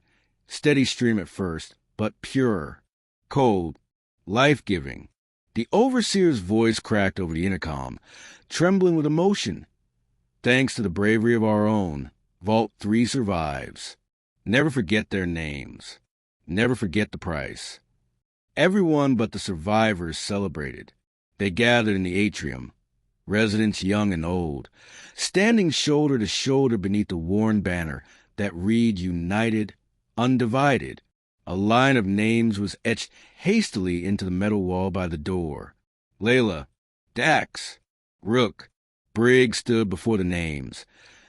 steady stream at first, but pure, cold, life-giving. The overseer's voice cracked over the intercom, trembling with emotion. "Thanks to the bravery of our own, Vault 3 survives. Never forget their names. Never forget the price." Everyone but the survivors celebrated. They gathered in the atrium, residents young and old, standing shoulder to shoulder beneath the worn banner that read "United, Undivided." A line of names was etched hastily into the metal wall by the door. Layla, Dax, Rook, Briggs stood before the names,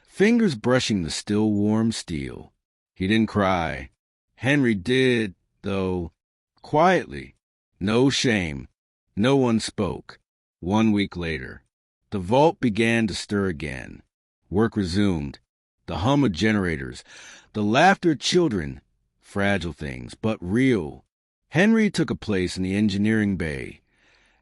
fingers brushing the still warm steel. He didn't cry. Henry did, though, quietly. No shame. No one spoke. 1 week later, the vault began to stir again. Work resumed. The hum of generators, the laughter of children, fragile things, but real. Henry took a place in the engineering bay,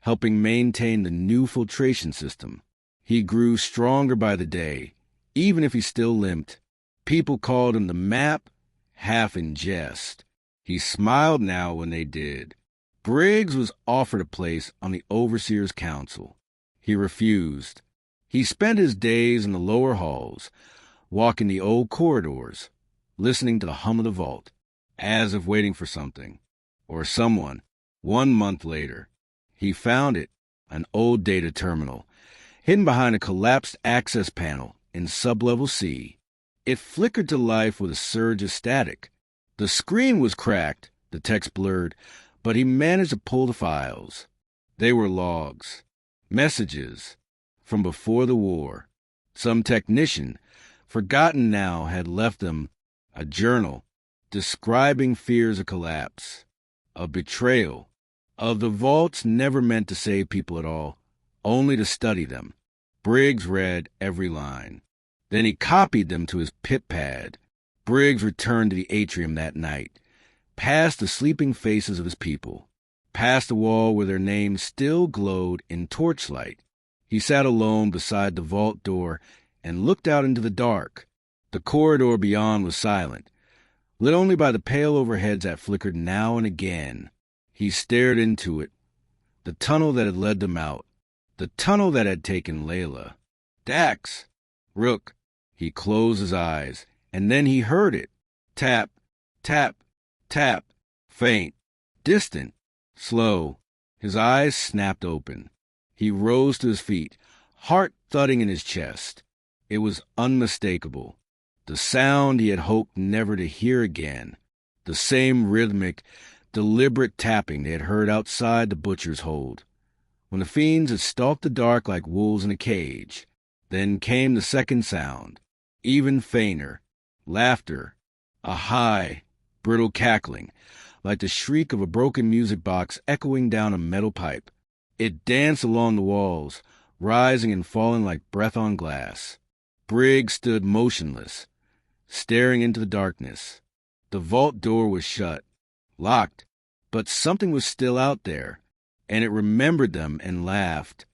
helping maintain the new filtration system. He grew stronger by the day, even if he still limped. People called him the Map, half in jest. He smiled now when they did. Briggs was offered a place on the Overseer's Council. He refused. He spent his days in the lower halls, walking the old corridors, listening to the hum of the vault, as if waiting for something, or someone. 1 month later, he found it, an old data terminal, hidden behind a collapsed access panel in sublevel C. It flickered to life with a surge of static. The screen was cracked, the text blurred, but he managed to pull the files. They were logs, messages from before the war. Some technician, forgotten now, had left them a journal describing fears of collapse, of betrayal, of the vaults never meant to save people at all, only to study them. Briggs read every line. Then he copied them to his pip pad. Briggs returned to the atrium that night, past the sleeping faces of his people, past the wall where their names still glowed in torchlight. He sat alone beside the vault door and looked out into the dark. The corridor beyond was silent, lit only by the pale overheads that flickered now and again. He stared into it, the tunnel that had led them out, the tunnel that had taken Layla. "Dax! Rook!" He closed his eyes, and then he heard it. Tap, tap, tap, faint, distant, slow. His eyes snapped open. He rose to his feet, heart thudding in his chest. It was unmistakable. The sound he had hoped never to hear again. The same rhythmic, deliberate tapping they had heard outside the butcher's hold, when the fiends had stalked the dark like wolves in a cage. Then came the second sound, even fainter, laughter, a high, brittle cackling, like the shriek of a broken music box echoing down a metal pipe. It danced along the walls, rising and falling like breath on glass. Briggs stood motionless, staring into the darkness. The vault door was shut, locked, but something was still out there, and it remembered them and laughed.